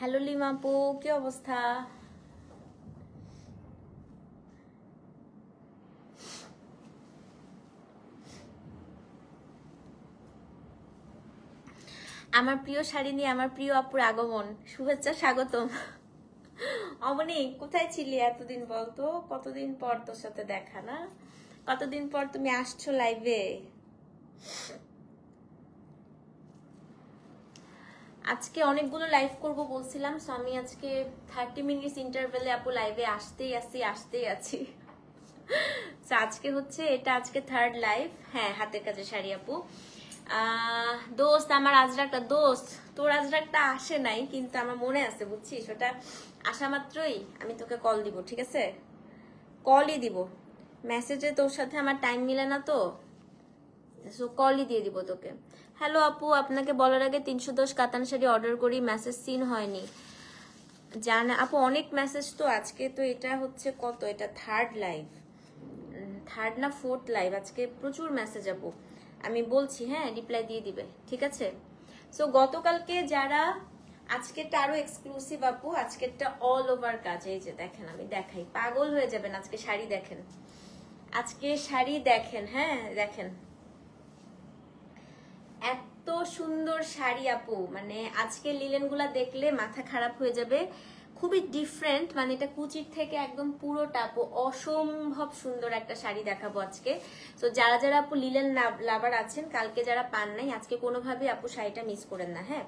Hello লিমাপু, কি অবস্থা? আমার প্রিয় শাড়ি নিয়ে আমার প্রিয় আপুর আগমন, শুভেচ্ছা, স্বাগতম। অমনি কোথায় ছিলি এতদিন বলতো? কতদিন পর তোর সাথে দেখা না? কতদিন পর তুমি আসছো লাইভে? আজকে অনেকগুলো লাইভ করব বলছিলাম, সো আমি আজকে 30 মিনিটস ইন্টারভেলে আপু লাইভে আসতেই আছি। আজকে হচ্ছে এটা আজকে থার্ড লাইভ। হ্যাঁ, হাতের কাছে শাড়ি আপু। দোস্ত, আমার আজরাকটা দোস্ত, তোর আজরাকটা আসে নাই, কিন্তু আমার মনে আছে, বুঝছিস? ওটা আসা মাত্রই আমি তোকে কল দিব, ঠিক আছে? কলই দিব, মেসেজে তোর সাথে আমার টাইম মিলে না তো, সো কলই দিয়ে দিব তোকে। হ্যালো আপু, আপনাকে বলার আগে 310 কাতান শাড়ি অর্ডার করি, মেসেজ সিন হয়নি। জানা আপু, অনেক মেসেজ তো আজকে। তো এটা হচ্ছে কত, এটা থার্ড লাইভ, থার্ড না ফোর্থ লাইভ। আজকে প্রচুর মেসেজ আপু, আমি বলছি, হ্যাঁ রিপ্লাই দিয়ে দিবে, ঠিক আছে? সো গতকালকে যারা, আজকেরটা আরো এক্সক্লুসিভ আপু, আজকেরটা অল ওভার কাজ। এই যে দেখেন, আমি দেখাই, পাগল হয়ে যাবেন। আজকে শাড়ি দেখেন, আজকে শাড়ি দেখেন, হ্যাঁ দেখেন, এত সুন্দর শাড়ি আপু, মানে আজকে লিলেন গুলা দেখলে মাথা খারাপ হয়ে যাবে। খুবই ডিফারেন্ট, মানে এটা কুচির থেকে একদম পুরোটা আপু অসম্ভব সুন্দর একটা শাড়ি দেখাবো আজকে। তো যারা যারা আপু লিলেন লাভার আছেন, কালকে যারা পান নাই, আজকে কোনোভাবে আপু শাড়িটা মিস করেন না। হ্যাঁ,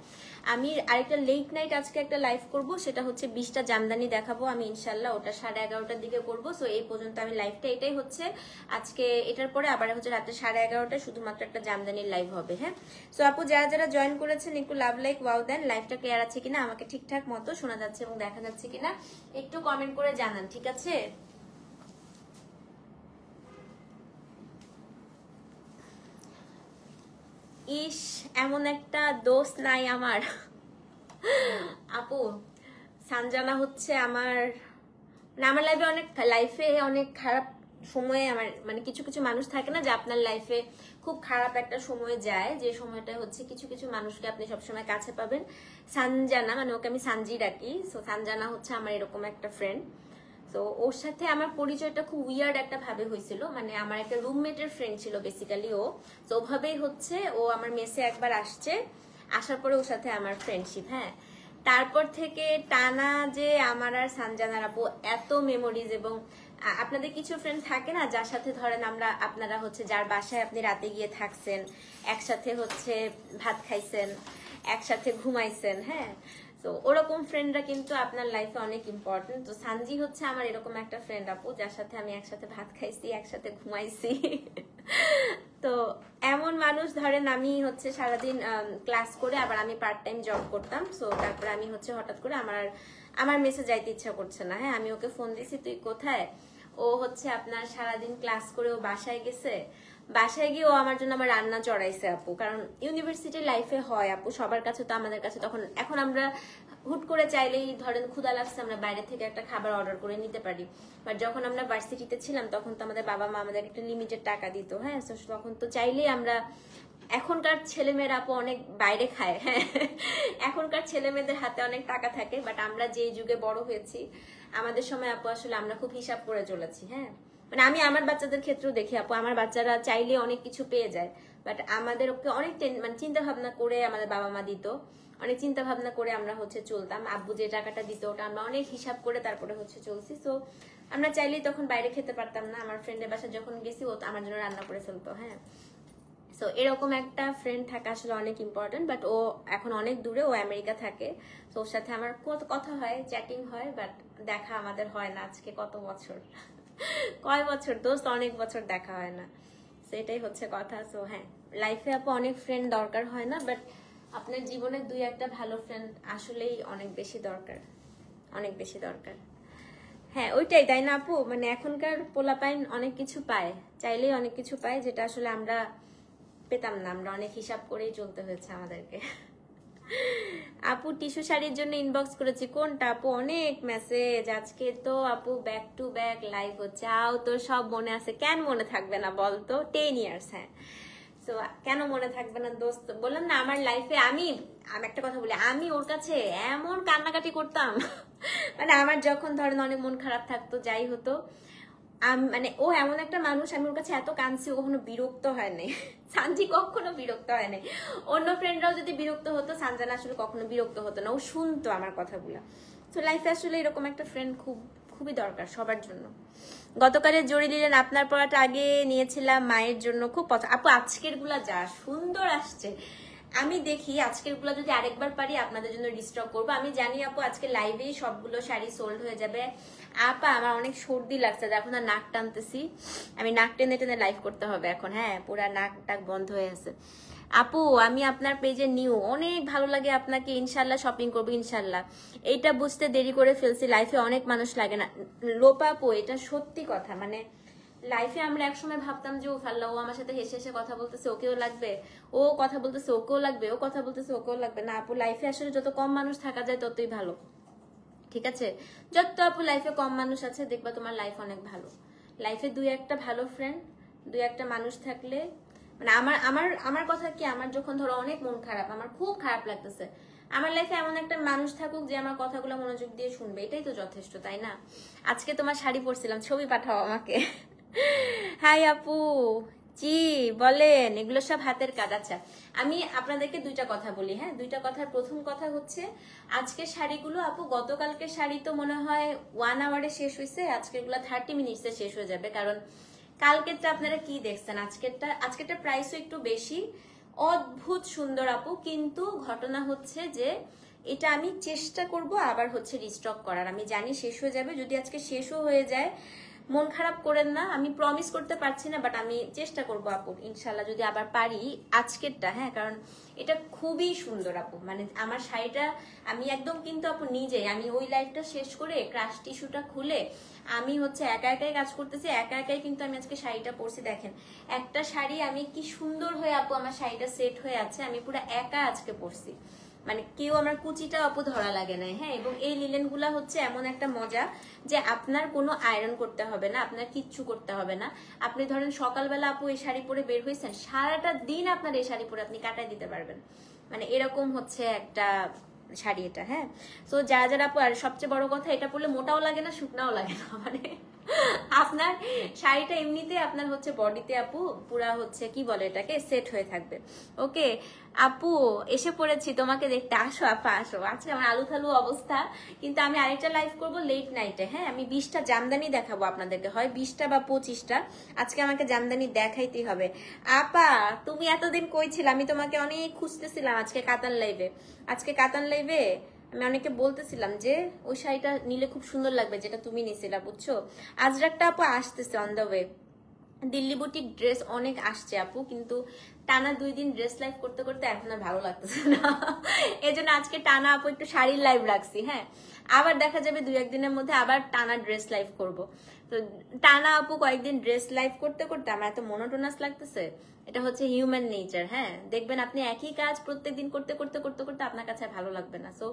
আমি আরেকটা লেট নাইট আজকে একটা লাইভ করব, সেটা হচ্ছে 20টা জামদানি দেখাবো আমি ইনশাল্লাহ, ওটা 11:30টার দিকে করবো। সো এই পর্যন্ত আমি লাইভটা এটাই হচ্ছে আজকে। এটার পরে আবার হচ্ছে রাতে 11:30টায় শুধুমাত্র একটা জামদানির লাইভ হবে। হ্যাঁ, সো আপু যারা যারা জয়েন করেছেন একটু লাভ লাইক ওয়াও দেন। লাইভটা ক্লিয়ার আছে কিনা, আমাকে ঠিকঠাক মতো শোনা যাচ্ছে এবং দেখা যাচ্ছে কিনা একটু কমেন্ট করে জানান, ঠিক আছে? ইস, এমন একটা দোস্ত নাই আমার। আপু সানজানা হচ্ছে আমার, আমার লাইফে অনেক খারাপ সময়ে, আমার মানে কিছু কিছু মানুষ থাকে না যে আপনার লাইফে খুব খারাপ একটা সময় যায়, যে সময়টা হচ্ছে কিছু কিছু মানুষকে আপনি সবসময় কাছে পাবেন। সানজানা, মানে ওকে আমি সানজি ডাকি, সো সানজানা হচ্ছে আমার এরকম একটা ফ্রেন্ড। তো ওর সাথে আমার পরিচয়টা খুব উইয়ার্ড একটা ভাবে হয়েছিল, মানে আমার একটা রুমমেটের ফ্রেন্ড ছিল বেসিক্যালি ও। তো ওভাবেই হচ্ছে ও আমার মেসে একবার আসছে, আসার পরে ওর সাথে আমার ফ্রেন্ডশিপ। হ্যাঁ, তারপর থেকে টানা যে আমার আর সানজানার আপু এত মেমোরিজ। এবং আপনাদের কিছু ফ্রেন্ড থাকে না যার সাথে ধরেন আপনারা হচ্ছে যার বাসায় আপনি রাতে গিয়ে থাকছেন, একসাথে হচ্ছে ভাত খাইছেন, একসাথে ঘুমাইছেন। হ্যাঁ, তো ওরকম ফ্রেন্ডরা কিন্তু আপনার লাইফে অনেক ইম্পর্টেন্ট। তো সানজি হচ্ছে আমার এরকম একটা ফ্রেন্ড আপু, যার সাথে আমি একসাথে ভাত খাইছি, একসাথে ঘুমাইছি। তো এমন মানুষ, ধরেন আমি হচ্ছে সারাদিন ক্লাস করে আবার আমি পার্ট টাইম জব করতাম। সো তারপরে আমি হচ্ছে হঠাৎ করে আমার মেসে যাইতে ইচ্ছা করছে না। হ্যাঁ, আমি ওকে ফোন দিছি, তুই কোথায়? ও হচ্ছে আপনার সারাদিন ক্লাস করে ও বাসায় গেছে, বাসায় গিয়ে ও আমার জন্য আমার রান্না চড়াইছে আপু। কারণ ইউনিভার্সিটি লাইফে হয় আপু, সবার কাছে তো আমাদের কাছে তখন, এখন আমরা হুট করে চাইলেই ধরেন ক্ষুধা লাগছে আমরা বাইরে থেকে একটা খাবার অর্ডার করে নিতে পারি, বাট যখন আমরা ভার্সিটিতে ছিলাম তখন তো আমাদের বাবা মা আমাদের একটা লিমিটেড টাকা দিত। হ্যাঁ, তখন তো চাইলেই আমরা, এখনকার ছেলেমেয়েরা আপু অনেক বাইরে খায়। হ্যাঁ, এখনকার ছেলেমেয়েদের হাতে অনেক টাকা থাকে, বাট আমরা যে যুগে বড় হয়েছি আমাদের সময় আপু আসলে আমরা খুব হিসাব করে চলেছি। হ্যাঁ, মানে আমি আমার বাচ্চাদের ক্ষেত্রেও দেখি আপু, আমার বাচ্চারা চাইলে অনেক কিছু পেয়ে যায়, বাট আমাদের ওকে অনেক মানে চিন্তা ভাবনা করে আমাদের বাবা মা দিত, অনেক চিন্তা ভাবনা করে আমরা হচ্ছে চলতাম। আব্বু যে টাকাটা দিত ওটা আমরা অনেক হিসাব করে তারপরে হচ্ছে চলছি। তো আমরা চাইলেই তখন বাইরে খেতে পারতাম না। আমার ফ্রেন্ডের বাসা যখন গেছি ও আমার জন্য রান্না করে ফেলতো। হ্যাঁ, সো এরকম একটা ফ্রেন্ড থাকা আসলে অনেক ইম্পর্টেন্ট। বাট ও এখন অনেক দূরে, ও আমেরিকা থাকে। তো ওর সাথে আমার কথা হয়, চ্যাটিং হয়, বাট দেখা আমাদের হয় না। আজকে কত বছর, কয় বছর দোস্ত, অনেক বছর দেখা হয় না। সেটাই হচ্ছে কথা। সো হ্যাঁ, লাইফে আপু অনেক ফ্রেন্ড দরকার হয় না, বাট আপনার জীবনে 2-1টা ভালো ফ্রেন্ড আসলেই অনেক বেশি দরকার, অনেক বেশি দরকার। হ্যাঁ, ওইটাই, তাই না আপু? মানে এখনকার পোলাপাইন অনেক কিছু পায়, চাইলেই অনেক কিছু পায়, যেটা আসলে আমরা পেতাম না। আমরা অনেক হিসাব করেই চলতে হয়েছে আমাদেরকে। আপু টিস্যু শাড়ির জন্য ইনবক্স করেছি, কোনটা আপু? অনেক মেসেজ আজকে তো আপু, ব্যাক টু ব্যাক লাইভ হচ্ছে। আও, তোর সব মনে আছে, কেন মনে থাকবে না বলতো? 10 ইয়ার্স। হ্যাঁ, তো কেন মনে থাকবে না দোস্ত? বললাম না আমার লাইফে আমি একটা কথা বলি, আমি ওর কাছে এমন কান্নাকাটি করতাম মানে আমার যখন ধরেন অনেক মন খারাপ থাকতো, যাই হতো, মানে ও এমন একটা মানুষ, আমি ওর কাছে এত কাঁদছি, ও কখনো বিরক্ত হয় নাই। সানজি কখনো বিরক্ত হয় নাই। অন্য ফ্রেন্ডরাও যদি বিরক্ত হতো, সানজানা আসলে কখনো বিরক্ত হতো না, ও শুনতো আমার কথাগুলো। তো লাইফে আসলে এরকম একটা ফ্রেন্ড খুবই দরকার সবার জন্য। গতকালের জড়ি দিলেন আপনার পড়াটা আগে নিয়েছিলাম মায়ের জন্য, খুব পছন্দ। আপু আজকের গুলা যা সুন্দর আসছে, আমি দেখি আজকের গুলা যদি আরেকবার পারি আপনাদের জন্য রিস্টক করবো। আমি জানি আপু আজকে লাইভেই সবগুলো শাড়ি সোল্ড হয়ে যাবে। আপা আমার অনেক সর্দি লাগছে, এখন আর নাক টানতেছি, আমি নাক টেনে টেনে লাইভ করতে হবে এখন। হ্যাঁ, পুরা নাক টাক বন্ধ হয়ে আছে। আপু আমি আপনার পেজে নিউ, অনেক ভালো লাগে আপনাকে, ইনশাল্লাহ শপিং করবো ইনশাল্লাহ। এইটা বুঝতে দেরি করে ফেলছি, লাইফে অনেক মানুষ লাগে না। লোপা আপু এটা সত্যি কথা, মানে লাইফে আমরা একসময় ভাবতাম যে ও ফাল্লা, ও আমার সাথে হেসে হেসে কথা বলতেছে, ওকেও লাগবে, ও কথা বলতেছে ওকেও লাগবে, ও কথা বলতেছে ওকেও লাগবে। না আপু, লাইফে আসলে যত কম মানুষ থাকা যায় ততই ভালো, ঠিক আছে? যত আপু লাইফে কম মানুষ আছে দেখবা তোমার লাইফ অনেক ভালো। লাইফে দুই একটা ভালো ফ্রেন্ড, দুই একটা মানুষ থাকলে, মানে আমার আমার আমার কথা কি, আমার যখন ধরো অনেক মন খারাপ, আমার খুব খারাপ লাগতেছে, আমার লাইফে এমন একটা মানুষ থাকুক যে আমার কথাগুলো মনোযোগ দিয়ে শুনবে, এটাই তো যথেষ্ট, তাই না? আজকে তোমার শাড়ি পরছিলাম, ছবি পাঠাও আমাকে। হাই আপু, জি বলেন। এগুলো সব হাতের কাজ। আচ্ছা আমি আপনাদেরকে দুইটা কথা বলি, হ্যাঁ দুইটা কথার প্রথম কথা হচ্ছে আজকের শাড়িগুলো আপু, গতকালকে শাড়ি তো মনে হয় 1 আওয়ারে শেষ হয়েছে, আজকের গুলো 30 মিনিটসে শেষ হয়ে যাবে, কারণ কালকেরটা আপনারা কি দেখছেন, আজকেরটা প্রাইসও একটু বেশি, অদ্ভুত সুন্দর আপু। কিন্তু ঘটনা হচ্ছে যে এটা আমি চেষ্টা করব আবার হচ্ছে রিস্টক করার, আমি জানি শেষ হয়ে যাবে, যদি আজকে শেষও হয়ে যায় মন খারাপ করেন না, আমি প্রমিস করতে পারছি না, বাট আমি চেষ্টা করবো আপু ইনশাল্লাহ যদি আবার পারি আজকেরটা, হ্যাঁ কারণ এটা খুবই সুন্দর আপু। মানে আমার শাড়িটা আমি একদম কিন্তু আপু নিজে, আমি ওই লাইফটা শেষ করে ক্রাশ টিস্যুটা খুলে আমি হচ্ছে একা একাই কাজ করতেছি, একা একাই কিন্তু আমি আজকে শাড়িটা পরছি। দেখেন একটা শাড়ি আমি কি সুন্দর হয়ে আপু আমার শাড়িটা সেট হয়ে আছে, আমি পুরো একা আজকে পরছি, মানে কেউ আমার কুচিটা আপু ধরা লাগে না। হ্যাঁ, এবং এই লিলেন গুলা হচ্ছে এমন একটা মজা যে আপনার কোনো আয়রন করতে হবে না, আপনার কিচ্ছু করতে হবে না। আপনি ধরেন সকালবেলা আপু এই শাড়ি পরে বের হয়েছেন, সারাটা দিন আপনার এই শাড়ি পরে আপনি কাটাই দিতে পারবেন, মানে এরকম হচ্ছে একটা শাড়ি এটা। হ্যাঁ, তো যারা যারা আপু, আর সবচেয়ে বড় কথা এটা পরলে মোটাও লাগে না শুকনাও লাগে না, মানে আপনার শাড়িটা এমনিতে আপনার হচ্ছে বডিতে আপু পুরা হচ্ছে কি বলে এটাকে সেট হয়ে থাকবে। ওকে আপু এসে পড়েছি তোমাকে দেখতে, আসো আপা আসো। আজকে আমার আলু থালু অবস্থা, কিন্তু আমি আরেকটা লাইভ করবো লেট নাইটে। হ্যাঁ, আমি 20টা জামদানি দেখাবো আপনাদেরকে, হয় 20টা বা 25টা, আজকে আমাকে জামদানি দেখাইতেই হবে। আপা তুমি এতদিন কই ছিলা, আমি তোমাকে অনেক খুঁজতেছিলাম আজকে কাতান লাইভে। আজকে কাতান লাইভে আমি অনেকে বলতেছিলাম যে ওই শাড়িটা নিলে খুব সুন্দর লাগবে যেটা তুমি নিছিলা, বুঝছো? আজরাকটা আপু আসতেছে on the way. Delhi boutique dress অনেক আসছে আপু, কিন্তু টানা 2 দিন ড্রেস লাইভ করতে করতে এখন আর ভালো লাগতেছে না, এই জন্য আজকে টানা আপু একটু শাড়ির লাইভ রাখছি। হ্যাঁ, আবার দেখা যাবে 2-1 দিনের মধ্যে আবার টানা ড্রেস লাইভ করব। তো টানা আপু কয়েকদিন ড্রেস লাইভ করতে করতে আমার এত মনোটোনাস লাগতেছে, এটা হচ্ছে হিউম্যান নেচার। হ্যাঁ, দেখবেন আপনি একই কাজ প্রত্যেকদিন করতে করতে করতে করতে আপনার কাছে ভালো লাগবে না। সো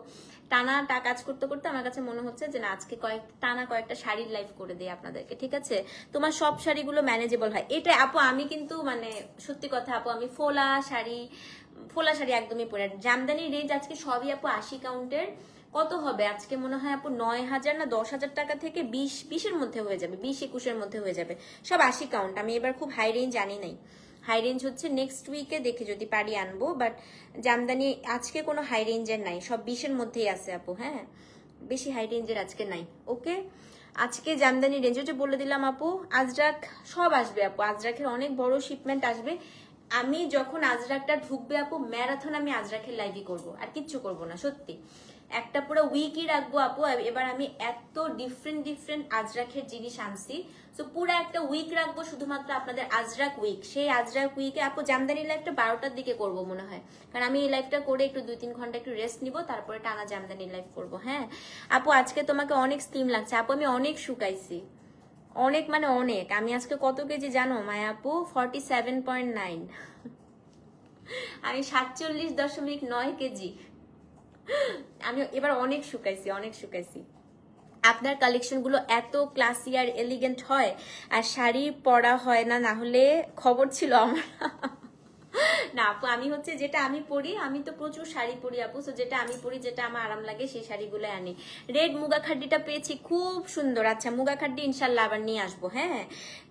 টানা কাজ করতে করতে আমার কাছে মনে হচ্ছে যে না, আজকে টানা কয়েকটা শাড়ির লাইভ করে দিই আপনাদেরকে, ঠিক আছে? তোমার সব শাড়িগুলো ম্যানেজেবল হয়, এটা আপু আমি কিন্তু মানে সত্যি কথা আপু, আমি ফোলা শাড়ি একদমই পরে। জামদানি রেঞ্জ আজকে সবই আপু 80 কাউন্টের, কত হবে আজকে মনে হয় আপু 9,000 না 10,000 টাকা থেকে 20-20-এর মধ্যে হয়ে যাবে, 20-21-এর মধ্যে হয়ে যাবে, সব 80 কাউন্ট। আমি এবার খুব হাই রেঞ্জ আনি নাই, হাই রেঞ্জ হচ্ছে নেক্সট উইকে দেখে যদি পারি আনবো, বাট জামদানি আজকে কোনো হাই রেঞ্জের নাই, সব 20-এর মধ্যেই আছে আপু। হ্যাঁ, বেশি হাই রেঞ্জের আজকে নাই। ওকে, আজকে জামদানি রেঞ্জ হচ্ছে বলে দিলাম আপু। আজরাক সব আসবে আপু, আজরাকের অনেক বড় শিপমেন্ট আসবে। আমি যখন আজরাকটা ঢুকবে আপু, ম্যারাথন আমি আজরাকের লাইভই করবো, আর কিচ্ছু করবো না, সত্যি একটা পুরো উইকই রাখবো আপু। এবার আমি এত ডিফারেন্ট আজরাকের জিনিস আনছি, তো পুরো একটা উইক রাখবো শুধুমাত্র আপনাদের আজরাক উইক। সেই আজরাক উইকে আপু জামদানি লাইভটা 12টার দিকে করবো মনে হয়, কারণ আমি এই লাইভটা করে একটু 2-3 ঘন্টা একটু রেস্ট নিবো, তারপরে টানা জামদানি লাইভ করবো। হ্যাঁ আপু, আজকে তোমাকে অনেক স্লিম লাগছে আপু, আমি অনেক শুকাইছি, অনেক মানে অনেক। আমি আজকে কত কেজি জানো মায়া আপু? 47.9। আমি 47.9 কেজি। আমি এবার অনেক শুকাইছি, অনেক শুকাইছি। আপনার কালেকশন গুলো এত ক্লাসি আর এলিগেন্ট হয়, আর শাড়ি পরা হয় না, না হলে খবর ছিল আমার। না আপু, আমি হচ্ছে যেটা আমি পরি, আমি তো প্রচুর শাড়ি পরি আপু, তো যেটা আমি পরি, যেটা আমার আরাম লাগে সেই শাড়িগুলো আনি। রেড মুগা খাড্ডিটা পেয়েছি, খুব সুন্দর। আচ্ছা, মুগা খাড্ডি ইনশাল্লাহ আবার নিয়ে আসবো। হ্যাঁ,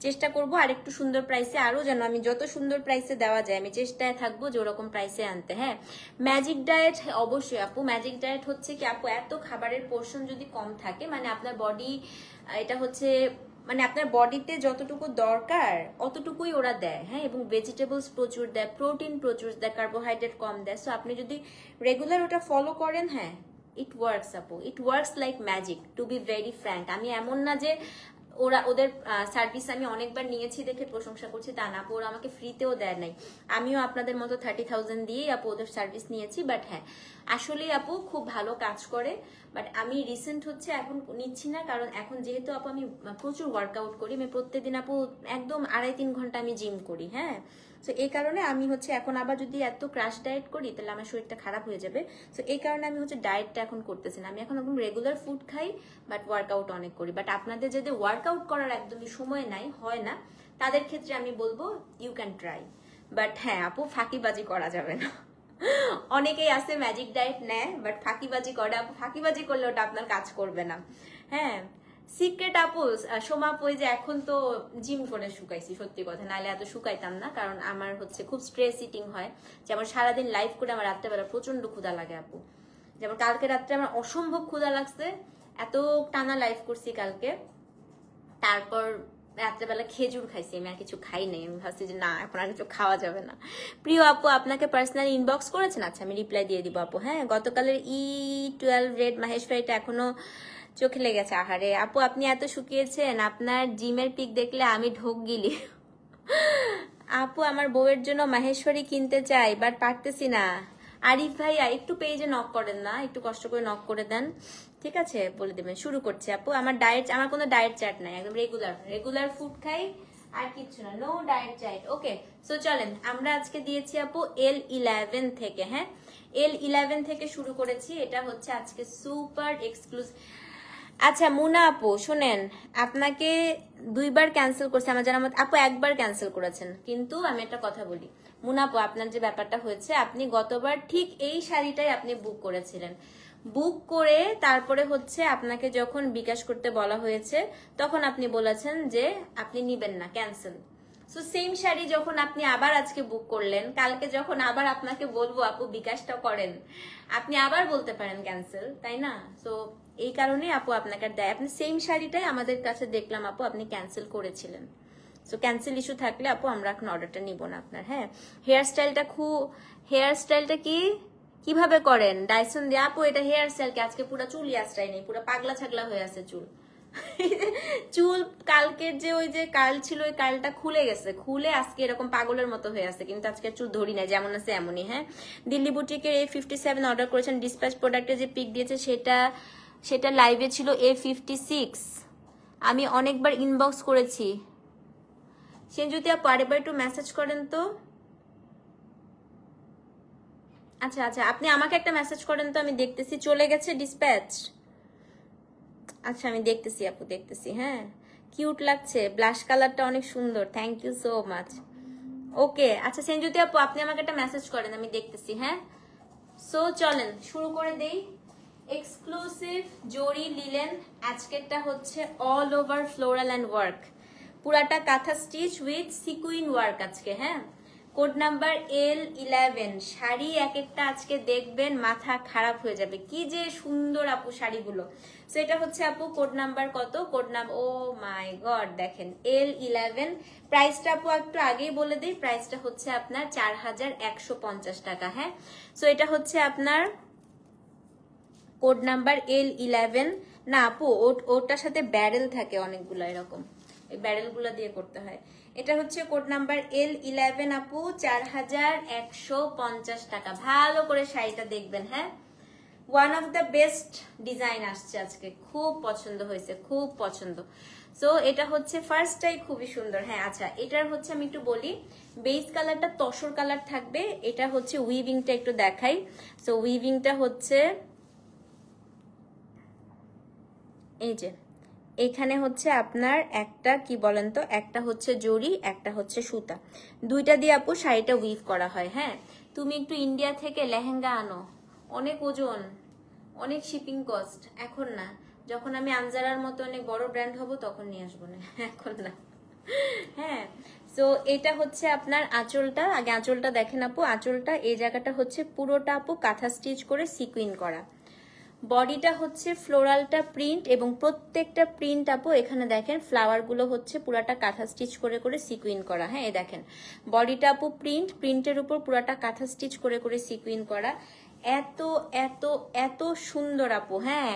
চেষ্টা করবো আর একটু সুন্দর প্রাইসে, আরো যেন আমি যত সুন্দর প্রাইসে দেওয়া যায় আমি চেষ্টায় থাকবো যে ওরকম প্রাইসে আনতে। হ্যাঁ, ম্যাজিক ডায়েট অবশ্যই আপু। ম্যাজিক ডায়েট হচ্ছে কি আপু, এত খাবারের পোর্শন যদি কম থাকে, মানে আপনার বডি, এটা হচ্ছে মানে আপনার বডিতে যতটুকু দরকার অতটুকুই ওরা দেয়। হ্যাঁ, এবং ভেজিটেবলস প্রচুর দেয়, প্রোটিন প্রচুর দেয়, কার্বোহাইড্রেট কম দেয়। সো আপনি যদি রেগুলার ওটা ফলো করেন, হ্যাঁ, ইট ওয়ার্কস আপু, it works like magic, to be very frank. আমি এমন না যে ওদের সার্ভিস আমি অনেকবার নিয়েছি দেখে প্রশংসা করছি, তা না আপু, ওরা আমাকে ফ্রিতেও দেয় নাই। আমিও আপনাদের মতো 30,000 দিয়েই আপু ওদের সার্ভিস নিয়েছি। বাট হ্যাঁ, আসলেই আপু খুব ভালো কাজ করে। বাট আমি রিসেন্ট হচ্ছে এখন নিচ্ছি না, কারণ এখন যেহেতু আপু আমি প্রচুর ওয়ার্কআউট করি, আমি প্রত্যেকদিন আপু একদম 2.5-3 ঘন্টা আমি জিম করি। হ্যাঁ, তো এই কারণে আমি হচ্ছে এখন আবার যদি এত ক্রাশ ডায়েট করি তাহলে আমার শরীরটা খারাপ হয়ে যাবে। তো এই কারণে আমি হচ্ছে ডায়েটটা এখন করতেছি না, আমি এখন একদম রেগুলার ফুড খাই, বাট ওয়ার্কআউট অনেক করি। বাট আপনাদের যদি ওয়ার্কআউট করার একদমই সময় নাই, হয় না, তাদের ক্ষেত্রে আমি বলবো ইউ ক্যান ট্রাই। বাট হ্যাঁ আপু, ফাঁকিবাজি করা যাবে না। অনেকেই আছে ম্যাজিক ডায়েট নেয় বাট ফাঁকিবাজি করে আপু, ফাঁকিবাজি করলে ওটা আপনার কাজ করবে না। হ্যাঁ, সিক্রেট আপু সোমাপই যে এখন তো জিম করে শুকাইছি, সত্যি কথা, নাহলে এত শুকাইতাম না। কারণ আমার হচ্ছে খুব স্ট্রেস ইটিং হয়, যেমন সারাদিন লাইভ করে আমার রাত্রেবেলা প্রচন্ড ক্ষুধা লাগে আপু। যেমন কালকে রাত্রে আমার অসম্ভব ক্ষুধা লাগছে, এত টানা লাইভ করছি কালকে, তারপর রাত্রেবেলা খেজুর খাইছি, আমি আর কিছু খাই নাই। আমি ভাবছি যে না, এখন আর কিছু খাওয়া যাবে না। প্রিয় আপু, আপনাকে পার্সোনালি ইনবক্স করেছেন? আচ্ছা, আমি রিপ্লাই দিয়ে দিব আপু। হ্যাঁ, গতকালের E12 রেড মাহেশ্বরীটা এখনো চোখে লেগেছে। আহারে আপু, আপনি এত শুকিয়েছেন, আপনার জিমের পিক দেখলে আমি ঢোক গিলি। আপু, আমার বউয়ের জন্য মাহেশ্বরী কিনতে চাই বাট পারতেছি না। আরিফ ভাইয়া, একটু পেজে নক করেন না, একটু কষ্ট করে নক করে দেন, ঠিক আছে? বলে দেবেন। শুরু করছি আপু। আমার কোনো ডায়েট চার্ট নাই, একদম রেগুলার ফুড খাই, আর কিচ্ছু না, নো ডায়েট চার্ট। ওকে, সো চলেন, আমরা আজকে দিয়েছি আপু L11 থেকে। হ্যাঁ, L11 থেকে শুরু করেছি, এটা হচ্ছে আজকে সুপার এক্সক্লুসিভ। আচ্ছা মুনা আপু শোনেন, আপনাকে 2বার ক্যান্সেল করছে আমার জানা মত। আপু 1বার ক্যান্সেল করেছেন, কিন্তু আমি একটা কথা বলি মুনা আপু, আপনার যে ব্যাপারটা হয়েছে, আপনি গতবার ঠিক এই শাড়িটাই আপনি বুক করেছিলেন। বুক করে তারপরে হচ্ছে আপনাকে যখন বিকাশ করতে বলা হয়েছে, তখন আপনি বলেছেন যে আপনি নিবেন না, ক্যান্সেল। সো সেম শাড়ি যখন আপনি আবার আজকে বুক করলেন, কালকে যখন আবার আপনাকে বলবো আপু বিকাশটা করেন, আপনি আবার বলতে পারেন ক্যান্সেল, তাই না? সো এই কারণে আপু আপনাকে দেয়, আপনি সেম শাড়িটাই আমাদের কাছে দেখলাম আপু আপনি ক্যান্সেল করেছিলেন। সো ক্যান্সেল ইস্যু থাকলে আপু আমরা এখন অর্ডারটা নিব না আপনার। হ্যাঁ, হেয়ার স্টাইলটা কিভাবে করেন? ডাইসন দিয়ে আপু, এটা হেয়ার স্টাইল কি? আজকে পুরো চুলই আশ্রয় নেই, পুরো পাগলা ছাগলা হয়ে আছে চুল। চুল কালকের যে ওই যে কার্ল ছিল, ওই কার্লটা খুলে গেছে, খুলে আজকে এরকম পাগলের মতো হয়ে আছে, কিন্তু আজকে চুল ধরি নাই, যেমন আছে এমনই। হ্যাঁ, দিল্লি বুটিকের A57 অর্ডার করেছেন, ডিসপ্যাচ প্রোডাক্টের যে পিক দিয়েছে সেটা লাইভে ছিল A56। আমি অনেকবার ইনবক্স করেছি। সে যদি আপু আরেকবার একটু মেসেজ করেন তো। আচ্ছা, আপনি আমাকে একটা মেসেজ করেন তো, আমি দেখতেছি। চলে গেছে ডিসপ্যাচ। আচ্ছা, আমি দেখতেছি আপু, দেখতেছি। হ্যাঁ, কিউট লাগছে, ব্লাশ কালারটা অনেক সুন্দর, থ্যাংক ইউ সো মাচ। ওকে, আচ্ছা সেনজুতি আপু, আপনি আমাকে একটা মেসেজ করেন, আমি দেখতেছি। হ্যাঁ, সো চলেন শুরু করে দেই। এক্সক্লুসিভ জরি লিলেন, আজকেরটা হচ্ছে all over floral and work, পুরাটা kantha stitch with sequin work আজকে। হ্যাঁ, কোড নাম্বার L11। শাড়ি এক একটা আজকে দেখবেন মাথা খারাপ হয়ে যাবে, কি যে সুন্দর আপু শাড়িগুলো। সো এটা হচ্ছে আপু কোড নাম্বার কত? কোড নাম্বার, ও মাই গড, দেখেন L11। প্রাইসটা আপু একটু আগেই বলে দিই, প্রাইসটা হচ্ছে আপনার 4150 টাকা। হ্যাঁ, সো এটা হচ্ছে আপনার কোড নাম্বার L11। না আপু, ওটার সাথে ব্যারেল থাকে অনেকগুলো, এরকম এই ব্যারেলগুলো দিয়ে করতে হয়। এটা হচ্ছে কোড নাম্বার L11 আপু, 4150 টাকা। ভালো করে শাড়িটা দেখবেন। হ্যাঁ, one of the best design আসছে আজকে, খুব পছন্দ হয়েছে, খুব পছন্দ। সো এটা হচ্ছে ফার্স্টটাই খুবই সুন্দর। হ্যাঁ, আচ্ছা এটার হচ্ছে আমি একটু বলি, বেস কালারটা তসর কালার থাকবে। এটা হচ্ছে উইভিংটা একটু দেখাই। সো উইভিংটা হচ্ছে এই যে এখানে হচ্ছে আপনার একটা কি বলেন তো, একটা হচ্ছে জরি, একটা হচ্ছে সুতা, দুইটা দিয়ে আপু শাড়িটা উইভ করা হয়। হ্যাঁ, তুমি একটু ইন্ডিয়া থেকে লেহেঙ্গা আনো, অনেক ওজন, অনেক শিপিং কস্ট, এখন না, যখন আমি আনজারার মতো অনেক বড় ব্র্যান্ড হব তখন নিয়ে আসবো না, এখন না। হ্যাঁ, সো এটা হচ্ছে আপনার আঁচলটা, আগে আঁচলটা দেখেন আপু, আঁচলটা এই জায়গাটা হচ্ছে পুরোটা আপু কাঁথা স্টিচ করে সিকুইন করা, বডিটা হচ্ছে ফ্লোরালটা প্রিন্ট, এবং প্রত্যেকটা প্রিন্ট আপু এখানে দেখেন ফ্লাওয়ার গুলো হচ্ছে পুরাটা কাঁথা স্টিচ করে করে সিকুইন করা। হ্যাঁ, এই দেখেন বডিটা আপু প্রিন্ট, প্রিন্টের উপর পুরাটা কাঁথা স্টিচ করে করে সিকুইন করা, এত এত এত সুন্দর আপু। হ্যাঁ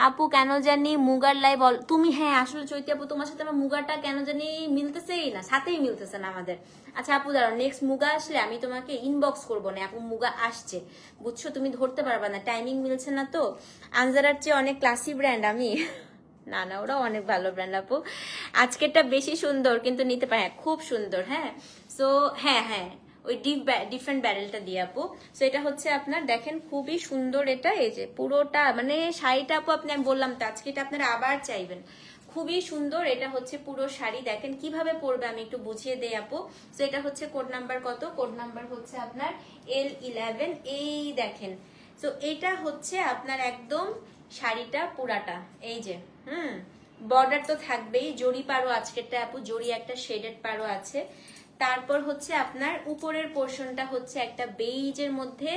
আপু, কেন জানি মুগার লাই বল তুমি, হ্যাঁ আসলে চৈতি আপু তোমার সাথে আমার মুগাটা কেন জানি মিলতেছেই না, সাথেই মিলতেছে না আমাদের। আচ্ছা আপু দাঁড়াও, নেক্সট মুগা আসলে আমি তোমাকে ইনবক্স করবো না, আপু মুগা আসছে বুঝছো, তুমি ধরতে পারবা না, টাইমিং মিলছে না তো। আনজারার চেয়ে অনেক ক্লাসি ব্র্যান্ড আমি, না না ওরাও অনেক ভালো ব্র্যান্ড আপু, আজকেরটা বেশি সুন্দর কিন্তু নিতে পারে, খুব সুন্দর। হ্যাঁ, সো হ্যাঁ হ্যাঁ ওই ডিফারেন্ট ব্যারেলটা দিয়ে আপু। সো এটা হচ্ছে আপনার দেখেন খুবই সুন্দর, এটা এই যে পুরোটা মানে শাড়িটা আপু, আপনি আমি বললাম তো আজকে এটা আপনারা আবার চাইবেন, খুবই সুন্দর। এটা হচ্ছে পুরো শাড়ি, দেখেন কিভাবে পরবে আমি একটু বুঝিয়ে দেই আপু। সো এটা হচ্ছে কোড নাম্বার কত, কোড নাম্বার হচ্ছে আপনার L11, এই দেখেন। সো এটা হচ্ছে আপনার একদম শাড়িটা পুরাটা এই যে, বর্ডার তো থাকবেই, জরি পারো আজকেরটা আপু, জরি একটা শেডেড পারো আছে। তারপর হচ্ছে আপনার উপরের পোর্শনটা হচ্ছে একটা বেইজের মধ্যে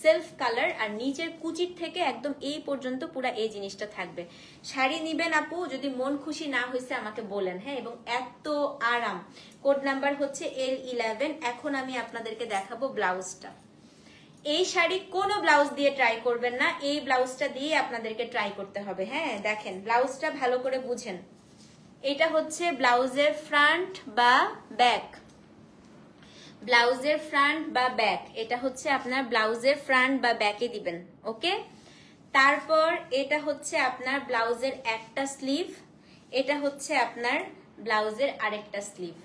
সেলফ কালার, আর নিচের কুচির থেকে একদম এই পর্যন্ত পুরা এই জিনিসটা থাকবে। শাড়ি নিবেন আপু, যদি মন খুশি না হয়েছে আমাকে বলেন। হ্যাঁ, এবং এত আরাম। কোড নাম্বার হচ্ছে L11। এখন আমি আপনাদেরকে দেখাবো ব্লাউজটা। এই শাড়ি কোনো ব্লাউজ দিয়ে ট্রাই করবেন না, এই ব্লাউজটা দিয়ে আপনাদেরকে ট্রাই করতে হবে। হ্যাঁ দেখেন ব্লাউজটা ভালো করে বুঝেন, এটা হচ্ছে ব্লাউজের ফ্রন্ট বা ব্যাক, ব্লাউজের ফ্রন্ট বা ব্যাক, এটা হচ্ছে আপনার ব্লাউজের ফ্রন্ট বা ব্যাকে দিবেন। ওকে, তারপর এটা হচ্ছে আপনার ব্লাউজের একটা স্লিভ, এটা হচ্ছে আপনার ব্লাউজের আরেকটা স্লিভ,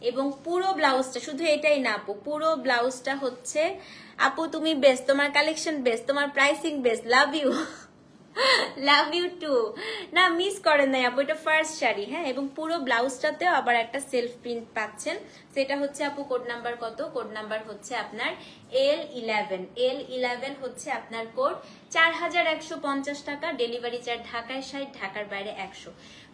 এবং পুরো ব্লাউজটা, শুধু এটাই না আপু, পুরো ব্লাউজটা হচ্ছে আপু তুমি বেস্ট, তোমার কালেকশন বেস্ট, তোমার pricing best, love you, love you too. না মিস করেন নাই আপু, এটা ফার্স্ট শাড়ি। হ্যাঁ, এবং পুরো ব্লাউজটাতেও আবার একটা সেলফ প্রিন্ট পাচ্ছেন। সেটা হচ্ছে আপু কোড নাম্বার কত, কোড নাম্বার হচ্ছে আপনার L11। L11 হচ্ছে আপনার কোড, 4150 টাকা ডেলিভারি চার্জ, ঢাকায় 60, ঢাকার বাইরে 100।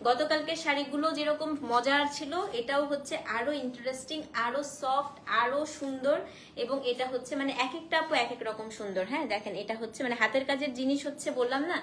গতকালকে শাড়িগুলো যেরকম মজার ছিল, এটাও হচ্ছে আরো ইন্টারেস্টিং, আরো সফট, আরো সুন্দর, এবং এটা হচ্ছে মানে এক একটা আপু এক এক রকম সুন্দর। হ্যাঁ দেখেন এটা হচ্ছে মানে হাতের কাজের জিনিস হচ্ছে, বললাম না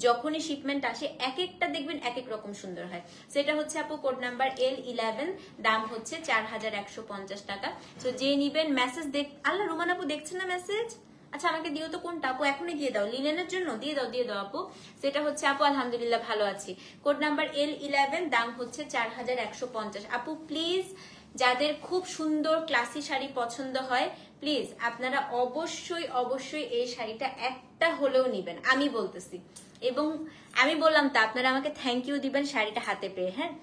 যখনই শিপমেন্ট আসে এক একটা দেখবেন এক এক রকম সুন্দর হয়। সেটা হচ্ছে আপু কোড নাম্বার L11, দাম হচ্ছে 4150 টাকা। তো যে নিবেন মেসেজ দেখ, আল্লাহ রুমান আপু দেখছেন না মেসেজ? আচ্ছা আমাকে দিও তো, কোনটা আপু এখনই দিয়ে দাও, লিনেনের জন্য দিয়ে দাও, দিয়ে দাও আপু। সেটা হচ্ছে আপু আলহামদুলিল্লাহ ভালো আছি। কোড নাম্বার L11, দাম হচ্ছে 4150। আপু প্লিজ যাদের খুব সুন্দর ক্লাসি শাড়ি পছন্দ হয়, প্লিজ আপনারা অবশ্যই অবশ্যই এই শাড়িটা একটা হলেও নিবেন, আমি বলতেছি। এবং আমি বললাম তো আপনারা আমাকে থ্যাংক ইউ দিবেন শাড়িটা হাতে পেয়ে। হ্যাঁ,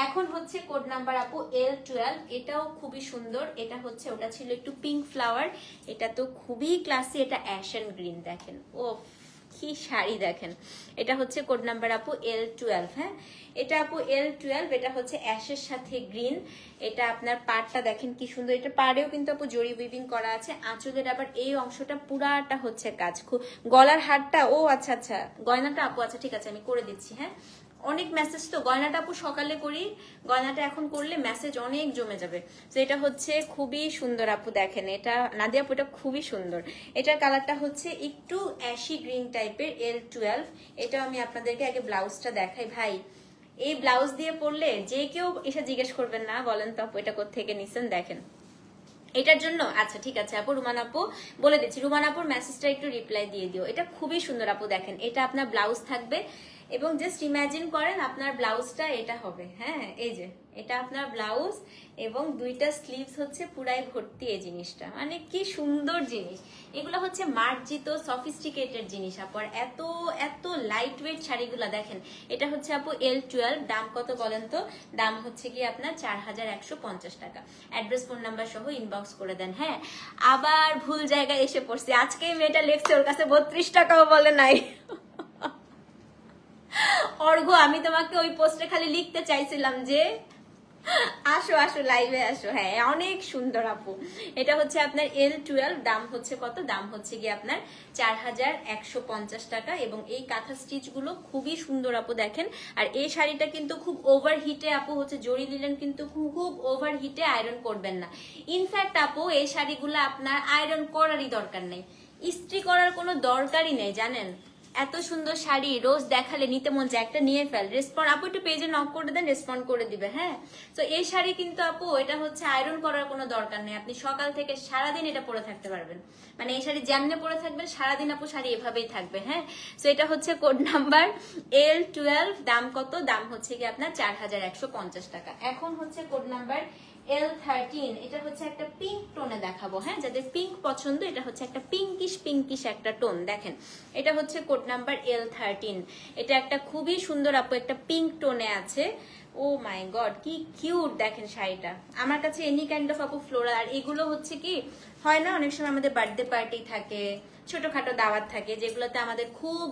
এখন হচ্ছে কোড নাম্বার আপু L12, এটাও খুবই সুন্দর। এটা হচ্ছে, ওটা ছিল একটু পিঙ্ক ফ্লাওয়ার, এটা তো খুবই ক্লাসি, এটা অ্যাশ এন্ড গ্রিন, দেখেন ও কি শাড়ি দেখেন। এটা হচ্ছে কোড নাম্বার আপু L12। হ্যাঁ, এটা আপু L12, এটা হচ্ছে অ্যাশের সাথে গ্রিন। এটা আপনার পাড়টা দেখেন কি সুন্দর, এটা পাড়েও কিন্তু আপু জরি উইভিং করা আছে। আঁচলের আবার এই অংশটা পুরাটা হচ্ছে কাজ, গলার হারটা, ও আচ্ছা আচ্ছা গয়নাটা আপু, আচ্ছা ঠিক আছে আমি করে দিচ্ছি। হ্যাঁ, অনেক মেসেজ তো, গয়নাটা আপু সকালে করি, গয়নাটা এখন করলে মেসেজ অনেক জমে যাবে। তো এটা হচ্ছে খুবই সুন্দর আপু, দেখেন এটা নাদিয়া আপু, এটা খুবই সুন্দর। এটার কালারটা হচ্ছে একটু অ্যাশি গ্রিন টাইপের, L12। এটা আমি আপনাদেরকে আগে ব্লাউজটা দেখাই ভাই, এই ব্লাউজ দিয়ে পরলে যে কেউ এসে জিজ্ঞেস করবেন না, বলেন তো আপু এটা কোত্থেকে নিছেন, দেখেন এটার জন্য। আচ্ছা ঠিক আছে আপু, রুমান আপু বলে দিচ্ছি, রুমান আপুর মেসেজটা একটু রিপ্লাই দিয়ে দিও। এটা খুবই সুন্দর আপু, দেখেন এটা আপনার ব্লাউজ থাকবে, এবং জাস্ট ইমাজিন করেন আপনার ব্লাউজটা এটা হবে। হ্যাঁ, এই যে এটা আপনার ব্লাউজ, এবং দুইটা স্লিভস হচ্ছে পুরাই ভর্তি এই জিনিসটা, মানে কি সুন্দর জিনিস। এগুলো হচ্ছে মার্জিত সফিস্টিকেটেড জিনিস আপু, আর এত এত লাইট ওয়েট শাড়িগুলা দেখেন। এটা হচ্ছে আপু L12, দাম কত বলেন তো? দাম হচ্ছে কি আপনার 4150 টাকা। অ্যাড্রেস ফোন নাম্বার সহ ইনবক্স করে দেন। হ্যাঁ, আবার ভুল জায়গায় এসে পড়ছি, আজকে মেয়েটা লেখছে ওর কাছে 32 টাকাও বলে নাই। অর্ঘ্য, আমি তোমাকে ওই পোস্টে খালি লিখতে চাইছিলাম যে আসো আসো লাইভে আসো। হ্যাঁ অনেক সুন্দর আপু। এটা হচ্ছে আপনার L12, দাম হচ্ছে কত? দাম হচ্ছে গিয়ে আপনার 4150 টাকা। এবং এই কাঁথা স্টিচ গুলো খুবই সুন্দর আপু দেখেন। আর এই শাড়িটা কিন্তু খুব ওভার হিটে আপু হচ্ছে জরি লিলেন, কিন্তু খুব ওভার হিটে আয়রন করবেন না। ইনফ্যাক্ট আপু এই শাড়িগুলো আপনার আয়রন করারই দরকার নেই, ইস্ত্রি করার কোনো দরকারই নেই জানেন। এত সুন্দর শাড়ি রোজ দেখালে নিতে মন চায়, একটা নিয়ে ফেল। রেসপন্ড আপু একটু পেজে নক করে দেন, রেসপন্ড করে দিবে। হ্যাঁ তো এই শাড়ি কিন্তু আপু এটা হচ্ছে আয়রন করার কোনো দরকার নেই, আপনি সকাল থেকে সারাদিন এটা পরে থাকতে পারবেন। মানে এই শাড়ি যেমনে পরে থাকবেন সারাদিন আপু শাড়ি এভাবেই থাকবে। হ্যাঁ তো এটা হচ্ছে কোড নাম্বার L12, দাম কত? দাম হচ্ছে কি আপনার 4150 টাকা। এখন হচ্ছে কোড নাম্বার L13, এটা হচ্ছে একটা পিঙ্ক টোনে দেখাবো। হ্যাঁ যাদের পিঙ্ক পছন্দ, এটা হচ্ছে একটা পিঙ্কিশ একটা টোন। দেখেন এটা হচ্ছে কোড নাম্বার L13। এটা একটা খুবই সুন্দর আপু, একটা পিঙ্ক টোনে আছে। ও মাই গড কি কিউট দেখেন শাড়িটা। আমার কাছে এনি কাইন্ড অফ আপু ফ্লোরাল, আর এগুলো হচ্ছে কি হয় না অনেক সময় আমাদের বার্থডে পার্টি থাকে, ছোটখাটো দাওয়াত থাকে, যেগুলোতে আমাদের খুব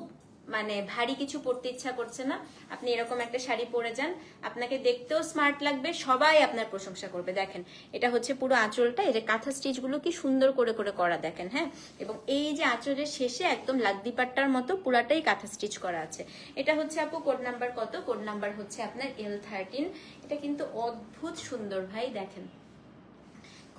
মানে ভারী কিছু পরতে ইচ্ছা করছে না, আপনি এরকম একটা শাড়ি পরে যান, আপনাকে দেখতেও স্মার্ট লাগবে, সবাই আপনার প্রশংসা করবে। দেখেন এটা হচ্ছে পুরো আঁচলটা, এই যে কাঁথা স্টিচ গুলো কি সুন্দর করে করে করা দেখেন। হ্যাঁ এবং এই যে আঁচলের শেষে একদম লাদ্দি পাট্টার মতো পুরাটাই কাঁথা স্টিচ করা আছে। এটা হচ্ছে আপু কোড নাম্বার কত? কোড নাম্বার হচ্ছে আপনার L13। এটা কিন্তু অদ্ভুত সুন্দর ভাই দেখেন,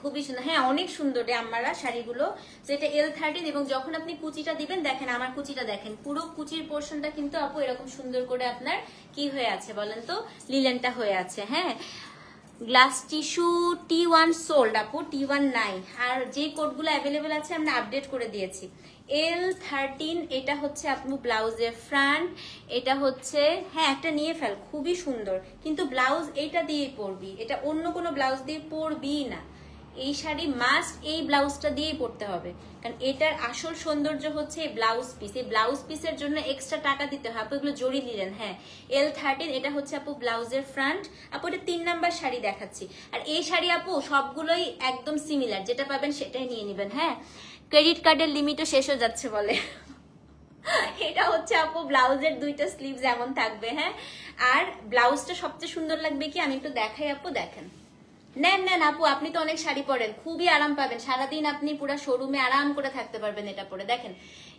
খুবই সুন্দর। হ্যাঁ অনেক সুন্দর রে আমরা শাড়িগুলো। যেটা L13 এবং যখন আপনি কুচিটা দিবেন দেখেন, আমার কুচিটা দেখেন, পুরো কুচির পোর্শনটা কিন্তু আপু এরকম সুন্দর করে আপনার কি হয়ে আছে বলেন তো, লিলেনটা হয়ে আছে। হ্যাঁ গ্লাস টিস্যু T1 সোল্ড আপু, T1 নাই। আর যে কোডগুলো অ্যাভেলেবেল আছে আমরা আপডেট করে দিয়েছি। L13 এটা হচ্ছে আপু ব্লাউজের ফ্রন্ট, এটা হচ্ছে হ্যাঁ একটা নিয়ে ফেল, খুবই সুন্দর। কিন্তু ব্লাউজ এইটা দিয়েই পরবি, এটা অন্য কোনো ব্লাউজ দিয়ে পরবি না। এই শাড়ি মাস্ট এই ব্লাউজটা দিয়েই পরতে হবে, কারণ এটার আসল সৌন্দর্য হচ্ছে এই ব্লাউজ পিস। এই ব্লাউজ পিসের জন্য এক্সট্রা টাকা দিতে হয় আপু, এগুলো জড়ি দিলেন। হ্যাঁ L13 এটা হচ্ছে আপু ব্লাউজের ফ্রন্ট। আপু এটা 3 নাম্বার শাড়ি দেখাচ্ছি। আর এই শাড়ি আপু সবগুলোই একদম সিমিলার, যেটা পাবেন সেটাই নিয়ে নেবেন। হ্যাঁ ক্রেডিট কার্ডের লিমিটও শেষ হয়ে যাচ্ছে বলে। এটা হচ্ছে আপু ব্লাউজের দুইটা স্লিভস এমন থাকবে। হ্যাঁ আর ব্লাউজটা সবচেয়ে সুন্দর লাগবে কি আমি একটু দেখাই আপু, দেখেন। নেন নেন আপু, আপনি তো অনেক শাড়ি পরেন, খুবই আরাম পাবেন, সারাদিন আপনি পুরো শোরুমে আরাম করে থাকতে পারবেন এটা পরে। দেখেন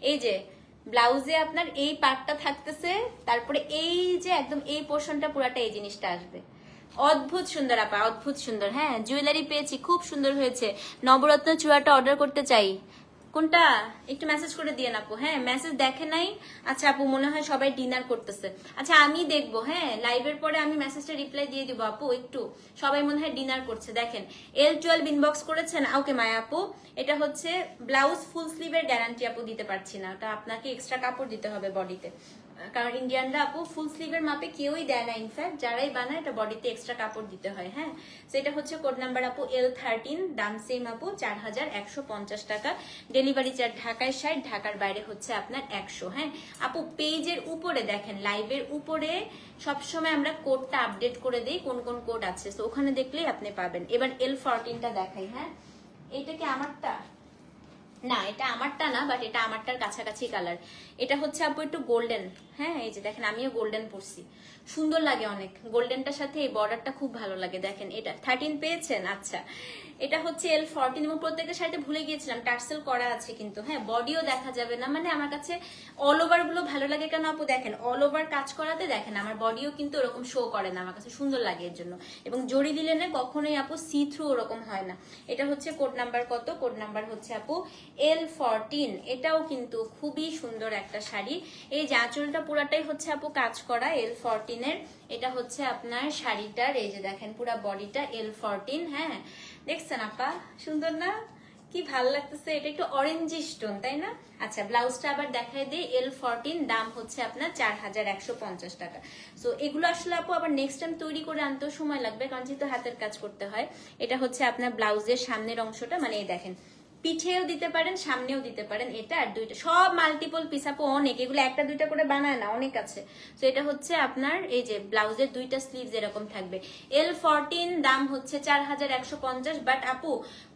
এই যে ব্লাউজে আপনার এই পার্টটা থাকতেছে, তারপরে এই যে একদম এই পোর্শনটা পুরাটা এই জিনিসটা আসবে। অদ্ভুত সুন্দর আপা, অদ্ভুত সুন্দর। হ্যাঁ জুয়েলারি পেয়েছি, খুব সুন্দর হয়েছে। নবরত্ন চূড়াটা অর্ডার করতে চাই, কোনটা একটু মেসেজ করে দিয়ে আপু। হ্যাঁ মেসেজ দেখে নাই। আচ্ছা আপু মনে হয় সবাই ডিনার করতেছে, আচ্ছা আমি দেখবো। হ্যাঁ লাইভের পরে আমি মেসেজটা রিপ্লাই দিয়ে দিব আপু, একটু সবাই মনে হয় ডিনার করছে। দেখেন L12 ইনবক্স করেছেন, ওকে মায়া আপু। এটা হচ্ছে ব্লাউজ ফুল স্লিভের গ্যারান্টি আপু দিতে পারছি না, ওটা আপনাকে এক্সট্রা কাপড় দিতে হবে বডিতে, কারণ ইন্ডিয়ানরা আপু ফুল স্লিভের মাপে কেউই দেয় না, ইনফ্যাক্ট যারাই বানায় এটা বডিতে এক্সট্রা কাপড় দিতে হয়। হ্যাঁ সেটা হচ্ছে কোড নাম্বার আপু L13, দাম সেম আপু 4150 টাকা। ডেলিভারি চার্জ ঢাকায় 60, ঢাকার বাইরে হচ্ছে আপনার 100। হ্যাঁ আপু পেজের উপরে দেখেন, লাইভের উপরে সবসময় আমরা কোডটা আপডেট করে দিই, কোন কোন কোড আছে, তো ওখানে দেখলেই আপনি পাবেন। এবার L14টা দেখাই। হ্যাঁ এটা কি আমারটা? না এটা আমারটা না, বাট এটা আমারটার কাছাকাছি কালার। এটা হচ্ছে আপু একটু গোল্ডেন। হ্যাঁ এই যে দেখেন আমিও গোল্ডেন পরছি, সুন্দর লাগে অনেক। গোল্ডেনটার সাথে এই বর্ডারটা খুব ভালো লাগে। দেখেন এটা 13 পেয়েছেন। আচ্ছা এটা হচ্ছে L14 এবং প্রত্যেকটা শাড়িতে ভুলে গিয়েছিলাম টার্সেল করা আছে কিন্তু। হ্যাঁ বডিও দেখা যাবে না, মানে আমার কাছে অল ওভার গুলো ভালো লাগে কেন আপু, দেখেন অল ওভার কাজ করাতে দেখেন আমার বডিও কিন্তু ওরকম শো করে না, আমার কাছে সুন্দর লাগে এর জন্য। এবং জড়ি দিলে না কখনোই আপু সি থ্রু ওরকম হয় না। এটা হচ্ছে কোড নাম্বার কত? কোড নাম্বার হচ্ছে আপু L14। এটাও কিন্তু খুবই সুন্দর একটা শাড়ি। এই যে আঁচলটা পুরাটাই হচ্ছে আপু কাজ করা L14 এর। এটা হচ্ছে আপনার শাড়িটার এই যে দেখেন পুরা বডিটা L14। হ্যাঁ দেখছেন আপা সুন্দর না, কি ভালো লাগতেছে। এটা একটু অরেঞ্জিশ টোন তাই না? আচ্ছা ব্লাউজটা আবার দেখাই দিই। L14 দাম হচ্ছে আপনার 4150 টাকা। সো এগুলো আসলে আপু আবার নেক্সট টাইম তৈরি করে আনতেও সময় লাগবে, কারণ যেহেতু হাতের কাজ করতে হয়। এটা হচ্ছে আপনার ব্লাউজের সামনের অংশটা, মানে এই দেখেন পিঠেও দিতে পারেন সামনেও দিতে পারেন। এটা আর দুইটা সব মাল্টিপল পিস আপু, অনেক, এগুলো একটা দুইটা করে বানায় না, অনেক আছে। তো এটা হচ্ছে আপনার এই যে ব্লাউজের দুইটা স্লিভস এরকম থাকবে। L14 দাম হচ্ছে 4150। বাট আপু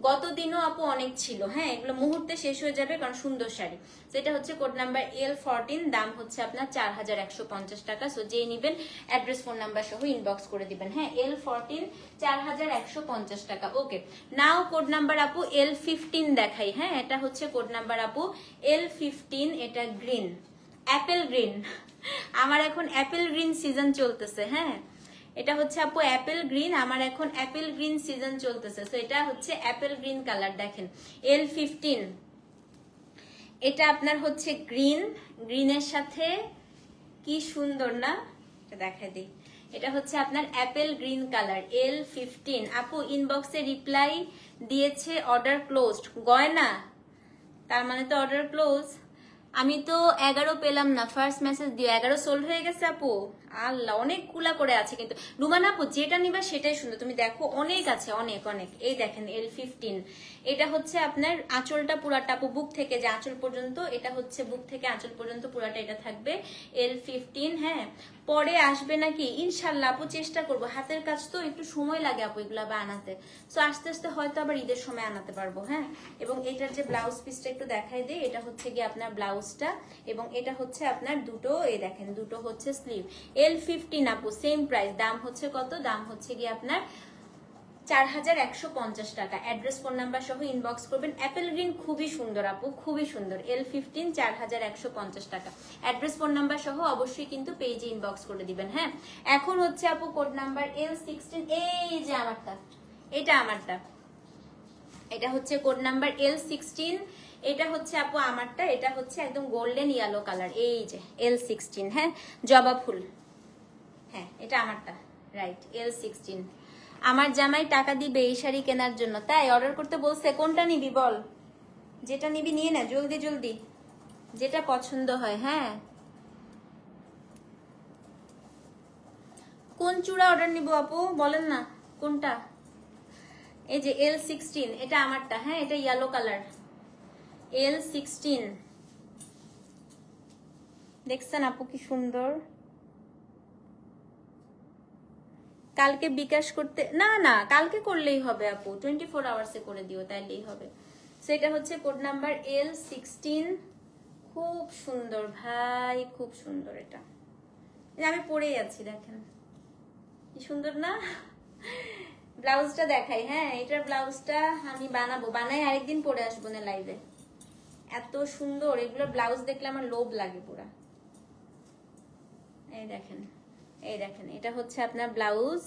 গত দিনও আপু অনেক ছিল। হ্যাঁ এগুলো মুহূর্তে শেষ হয়ে যাবে, কারণ সুন্দর শাড়ি। যেটা হচ্ছে কোড নাম্বার L14, দাম হচ্ছে আপনার 4150 টাকা। সো যেই নেবেন অ্যাড্রেস ফোন নাম্বার সহ ইনবক্স করে দিবেন। হ্যাঁ, L14 4150 টাকা। ওকে, নাও কোড নাম্বার আপু L15 দেখাই। হ্যাঁ, এটা হচ্ছে কোড নাম্বার আপু L15, এটা গ্রিন, অ্যাপেল গ্রিন। আমার এখন অ্যাপেল গ্রিন সিজন চলতেছে। হ্যাঁ, এটা হচ্ছে আপু অ্যাপেল গ্রিন, আমার এখন অ্যাপেল গ্রিন সিজন চলতেছে। তো এটা হচ্ছে অ্যাপেল গ্রিন কালার, দেখেন L15। এটা আপনার হচ্ছে গ্রিন, গ্রিনের সাথে কি সুন্দর না, এটা দেখাই দিই। এটা হচ্ছে আপনার অ্যাপেল গ্রিন কালার L15। আপু ইনবক্সে রিপ্লাই দিয়েছে অর্ডার ক্লোজড, গয়না, তার মানে তো অর্ডার ক্লোজ। আমি তো 11 পেলাম না, ফার্স্ট মেসেজ দিও। 11 সোল্ড হয়ে গেছে আপু, আল্লাহ, অনেক কুলা করে আছে কিন্তু। রুমানা আপু যেটা নিবা সেটাই সুন্দর, তুমি দেখো অনেক আছে, অনেক অনেক। এই দেখেন L15, এটা হচ্ছে আপনার আঁচলটা পুরাটা আপু, বুক থেকে যে আঁচল পর্যন্ত, এটা হচ্ছে বুক থেকে আঁচল পর্যন্ত পুরাটা এটা থাকবে L15। হ্যাঁ, পরে আসবে নাকি ইনশাল্লাহ আপু, চেষ্টা করবো। হাতের কাজ তো একটু সময় লাগে আপু এগুলা বানাতে, তো আস্তে আস্তে হয়তো আবার ঈদের সময় আনাতে পারবো। হ্যাঁ, এবং এটার যে ব্লাউজ পিসটা একটু দেখাই দিই। এটা হচ্ছে গিয়ে আপনার ব্লাউজটা, এবং এটা হচ্ছে আপনার দুটো, এই দেখেন দুটো হচ্ছে স্লিভ। L15 আপু সেম প্রাইস, দাম হচ্ছে কত, দাম হচ্ছে গিয়ে আপনার 4150 টাকা। অ্যাড্রেস ফোন নাম্বার সহ ইনবক্স করবেন। অ্যাপেল গ্রিন খুবই সুন্দর আপু, খুবই সুন্দর। L15 4150 টাকা। অ্যাড্রেস ফোন নাম্বার সহ অবশ্যই কিন্তু পেজে ইনবক্স করে দিবেন। হ্যাঁ, এখন হচ্ছে আপু কোড নাম্বার L16, এই যে আমারটা, এটা আমারটা, এটা হচ্ছে কোড নাম্বার L16। এটা হচ্ছে আপু আমারটা, এটা হচ্ছে একদম গোল্ডেন ইয়েলো কালার, এই যে L16। হ্যাঁ, জবা ফুল, হ্যাঁ এটা আমারটা, রাইট L16। আমার জামাই টাকা দিবে এই শাড়ি কেনার জন্য, তাই অর্ডার করতে বলছে। কোনটা নিবি বল, যেটা নিবি নিয়ে না, জলদি জলদি, যেটা পছন্দ হয়। হ্যাঁ, কোন চূড়া অর্ডার নিব আপু বলেন না, কোনটা? এই যে L16, এটা আমারটা। হ্যাঁ, এটা ইয়েলো কালার L16, দেখছেন আপু কি সুন্দর। কালকে বিকাশ করতে, না না কালকে করলেই হবে আপু, 24 আওয়ার্সে করে দিও, তাইলেই হবে। সেটা হচ্ছে কোড নাম্বার L16, খুব সুন্দর ভাই, খুব সুন্দর। এটা আমি পরেই আছি, দেখেন কি সুন্দর না। ব্লাউজটা দেখাই। হ্যাঁ, এটার ব্লাউজটা আমি বানাবো, বানাই আরেকদিন পরে আসবো না লাইভে। এত সুন্দর এগুলো ব্লাউজ দেখলে আমার লোভ লাগে পুরা। এই দেখেন, এই দেখেন, এটা হচ্ছে আপনার ব্লাউজ,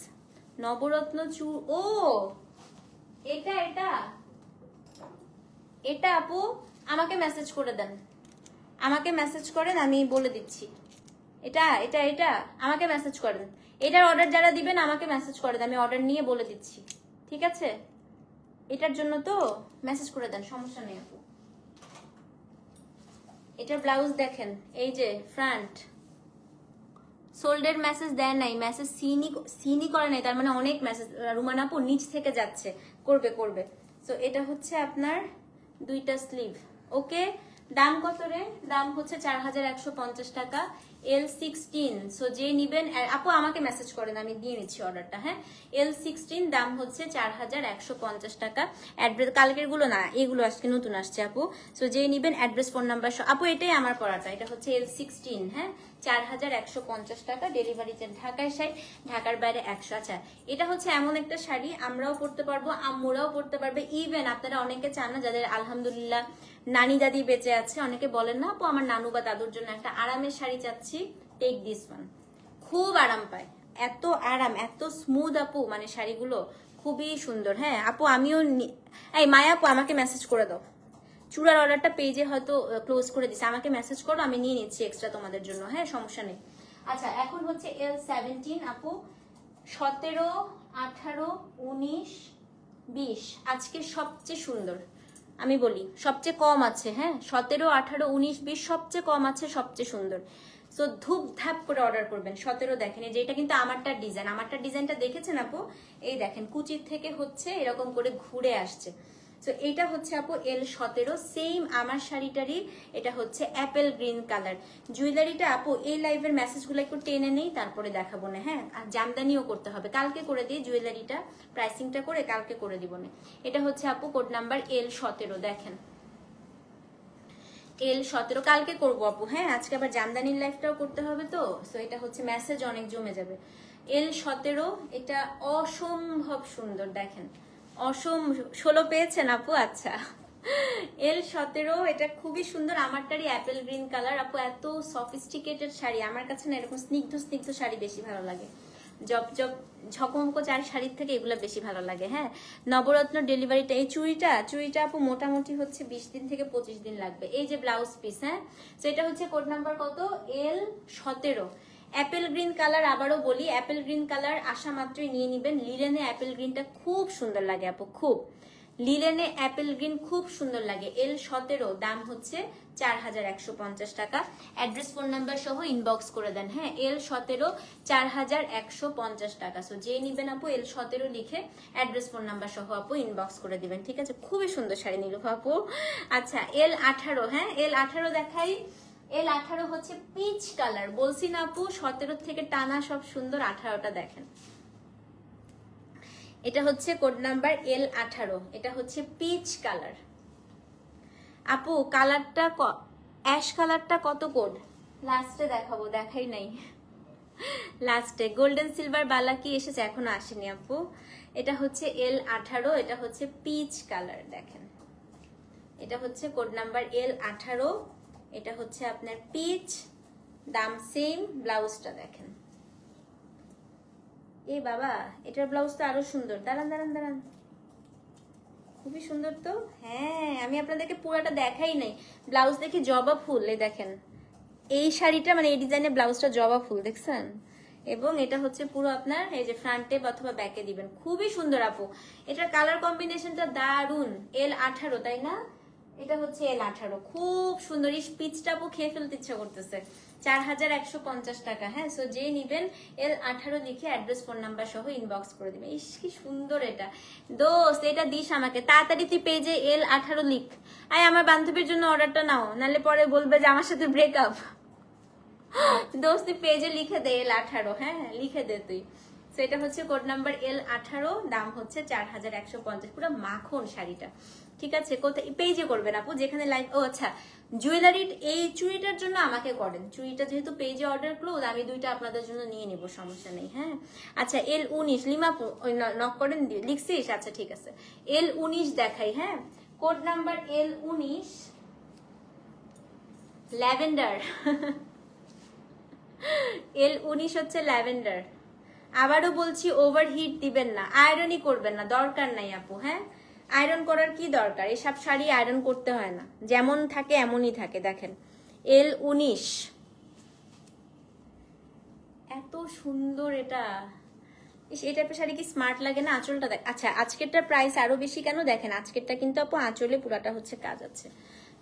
নবরত্ন চু, ও এটা এটা এটা আপু আমাকে মেসেজ করে দেন, আমাকে মেসেজ করেন, আমি বলে দিচ্ছি। এটা এটা এটা আমাকে মেসেজ করেন, এটার অর্ডার যারা দিবেন আমাকে মেসেজ করে দেন, আমি অর্ডার নিয়ে বলে দিচ্ছি, ঠিক আছে? এটার জন্য তো মেসেজ করে দেন, সমস্যা নেই আপু। এটার ব্লাউজ দেখেন, এই যে ফ্রন্ট, সোল্ডের মেসেজ দেয় নাই, মেসেজ সিনই করে নাই, তার মানে অনেক মেসেজ। রুমান আপু নিচ থেকে যাচ্ছে, করবে করবে। সো এটা হচ্ছে আপনার দুইটা স্লিভ। ওকে, দাম কত রে? দাম হচ্ছে 4150 টাকা L16। সো যে নিবেন আপু আমাকে মেসেজ করেন, আমি দিয়ে নিচ্ছি অর্ডারটা। হ্যাঁ, L16 দাম হচ্ছে 4150 টাকা। অ্যাড্রেস কালকের গুলো না, এগুলো আজকে নতুন আসছে আপু। সো যে নিবেন অ্যাড্রেস ফোন নাম্বার আপু, এটাই আমার পড়াটা, এটা হচ্ছে L16। হ্যাঁ, 4150 টাকা। ডেলিভারি চার্জ ঢাকায় 60, ঢাকার বাইরে 100। আচ্ছা, এটা হচ্ছে এমন একটা শাড়ি আমরাও পরতে পারবো, আম্মুরাও পরতে পারবে। ইভেন আপনারা অনেকে চান না, যাদের আলহামদুলিল্লাহ নানি দাদি বেঁচে আছে, অনেকে বলেন না আপু আমার নানু বা দাদুর জন্য একটা আরামের শাড়ি চাচ্ছি, টেক দিস ওয়ান। খুব আরাম পায়, এত আরাম, এত স্মুথ আপু, মানে শাড়িগুলো খুবই সুন্দর। হ্যাঁ আপু, আমিও এই মায়া আপু আমাকে মেসেজ করে দাও, চূড়ার অর্ডারটা পেজে হয়তো ক্লোজ করে দিছে, আমাকে মেসেজ করো, আমি নিয়ে নিচ্ছি এক্সট্রা তোমাদের জন্য। হ্যাঁ, সমস্যা নেই। আচ্ছা, এখন হচ্ছে L17 আপু, 17, 18, 19, 20 আজকে সবচেয়ে সুন্দর। আমি বলি সবচেয়ে কম আছে। হ্যাঁ, 17, 18, 19, 20 সবচেয়ে কম আছে, সবচেয়ে সুন্দর। সো ধূপ ধাপ করে অর্ডার করবেন। 17 দেখেন, এই যে এটা কিন্তু আমারটার ডিজাইন, আমারটার ডিজাইনটা দেখেছেন আপু? এই দেখেন কুচির থেকে হচ্ছে এরকম করে ঘুরে আসছে। সো এটা হচ্ছে আপু L17, সেম আমার শাড়িটারই। এটা হচ্ছে অ্যাপেল গ্রিন কালার। জুয়েলারিটা আপু এই লাইভের মেসেজগুলো একটু টেনে নেই, তারপরে দেখাবো না। হ্যাঁ, আর জামদানিও করতে হবে, কালকে করে দিই জুয়েলারিটা, প্রাইসিংটা করে কালকে করে দিব না। এটা হচ্ছে আপু কোড নাম্বার L17, দেখেন L17 কালকে করবো আপু, হ্যাঁ আজকে আবার জামদানির লাইফটাও করতে হবে তো, সো এটা হচ্ছে মেসেজ অনেক জমে যাবে। L17 এটা অসম্ভব সুন্দর, দেখেন 16 পেয়েছেন আপু? আচ্ছা, L17 এটা খুবই সুন্দর, আমারটারই অ্যাপেল গ্রিন কালার আপু। এত সফিস্টিকেটেড শাড়ি আমার কাছে না এরকম স্নিগ্ধ স্নিগ্ধ শাড়ি বেশি ভালো লাগে, জব জব ঝকমকো চার শাড়ির থেকে এগুলো বেশি ভালো লাগে। হ্যাঁ, নবরত্ন ডেলিভারিটা, এই চুড়িটা আপু মোটামুটি হচ্ছে 20 দিন থেকে 25 দিন লাগবে। এই যে ব্লাউজ পিস, হ্যাঁ সেটা হচ্ছে কোড নাম্বার কত? L17, Apple green colour. আবারও বলি, অ্যাপেল গ্রিন কালার আসা মাত্রই নিয়ে নিবেন। লিলেনে অ্যাপেল গ্রিনটা খুব সুন্দর লাগে আপু, খুব লিলেনে অ্যাপেল গ্রিন খুব সুন্দর লাগে। L17 দাম হচ্ছে 4150 টাকা। অ্যাড্রেস ফোন নাম্বার সহ ইনবক্স করে দেন। হ্যাঁ, L17 4150 টাকা। সো যে নিবেন আপু L17 লিখে অ্যাড্রেস ফোন নাম্বার সহ আপু ইনবক্স করে দিবেন, ঠিক আছে? খুবই সুন্দর শাড়ি নীলুফা আপু। আচ্ছা, L18, হ্যাঁ L18 দেখাই। L18 হচ্ছে পিচ কালার, বলছি না আপু 17 থেকে টানা সব সুন্দর। 18টা দেখেন, এটা হচ্ছে কোড নাম্বার L18, এটা হচ্ছে পিচ কালার। আপু কালারটা অ্যাশ কালারটা কত কোড? লাস্টে দেখাবো, দেখাই নাই লাস্টে। গোল্ডেন সিলভার বালা কি এসেছে? এখনো আসেনি আপু। এটা হচ্ছে L18, এটা হচ্ছে পিচ কালার, দেখেন এটা হচ্ছে কোড নাম্বার L18, এটা হচ্ছে আপনার পিচ, দাম সেম। ব্লাউজটা দেখেন, এ বাবা এটার ব্লাউজ তো আরো সুন্দর। দাঁড়ান দাঁড়ান দাঁড়ান, খুবই সুন্দর তো। হ্যাঁ, আমি আপনাদেরকে পুরাটা দেখাই নাই। ব্লাউজ দেখি জবা ফুল, এই দেখেন এই শাড়িটা মানে এই ডিজাইনের ব্লাউজটা জবা ফুল, দেখছেন? এবং এটা হচ্ছে পুরো আপনার এই যে ফ্রন্টে অথবা ব্যাকে দিবেন, খুবই সুন্দর আপু। এটার কালার কম্বিনেশনটা দারুন। L18 তাই না? এটা হচ্ছে L18, খুব সুন্দর। এই পিচটা আপু খেয়ে ফেলতে ইচ্ছা করতেছে। 4150 টাকা। হ্যাঁ, সো যে নিবেন L18 লিখে অ্যাড্রেস ফোন নাম্বার সহ ইনবক্স করে দিবেন। ইস কি সুন্দর এটা, দোস্ত এটা দিস আমাকে তাড়াতাড়ি, তুই পেজে L18 লিখ। আয় আমার বান্ধবীর জন্য অর্ডারটা নাও, নাহলে পরে বলবে যে আমার সাথে ব্রেকআপ। দোস্ত তুই পেজে লিখে দে L18, হ্যাঁ লিখে দে তুই। সেটা হচ্ছে কোড নাম্বার L18, দাম হচ্ছে 4150। পুরো মাখন শাড়িটা, ঠিক আছে? কোথায় পেজে করবেন আপু? যেখানে লাইভ। ও আচ্ছা, জুয়েলারি এই চুড়িটার জন্য আমাকে করেন। চুড়িটা যেহেতু পেজে অর্ডার ক্লোজ, আমি দুইটা আপনাদের জন্য নিয়ে নিব, সমস্যা নেই। হ্যাঁ আচ্ছা, L19 লিমাপু নক করেন, লিখছিস? আচ্ছা ঠিক আছে, L19 দেখাই। হ্যাঁ, code number L19, lavender. L19 হচ্ছে ল্যাভেন্ডার। আবারও বলছি, ওভারহিট দিবেন না, আয়রনই করবেন না, দরকার নাই আপু। হ্যাঁ, আয়রন করার কি দরকার? এসব শাড়ি আয়রন করতে হয় না, যেমন থাকে এমনই থাকে। দেখেন L19, এত সুন্দর এটা। এই টাইপের শাড়ি কি স্মার্ট লাগে না? আঁচলটা দেখ। আচ্ছা, আজকেরটার প্রাইস আরো বেশি কেন? দেখেন আজকেরটা কিন্তু আপু আঁচলে পুরাটা হচ্ছে কাজ আছে।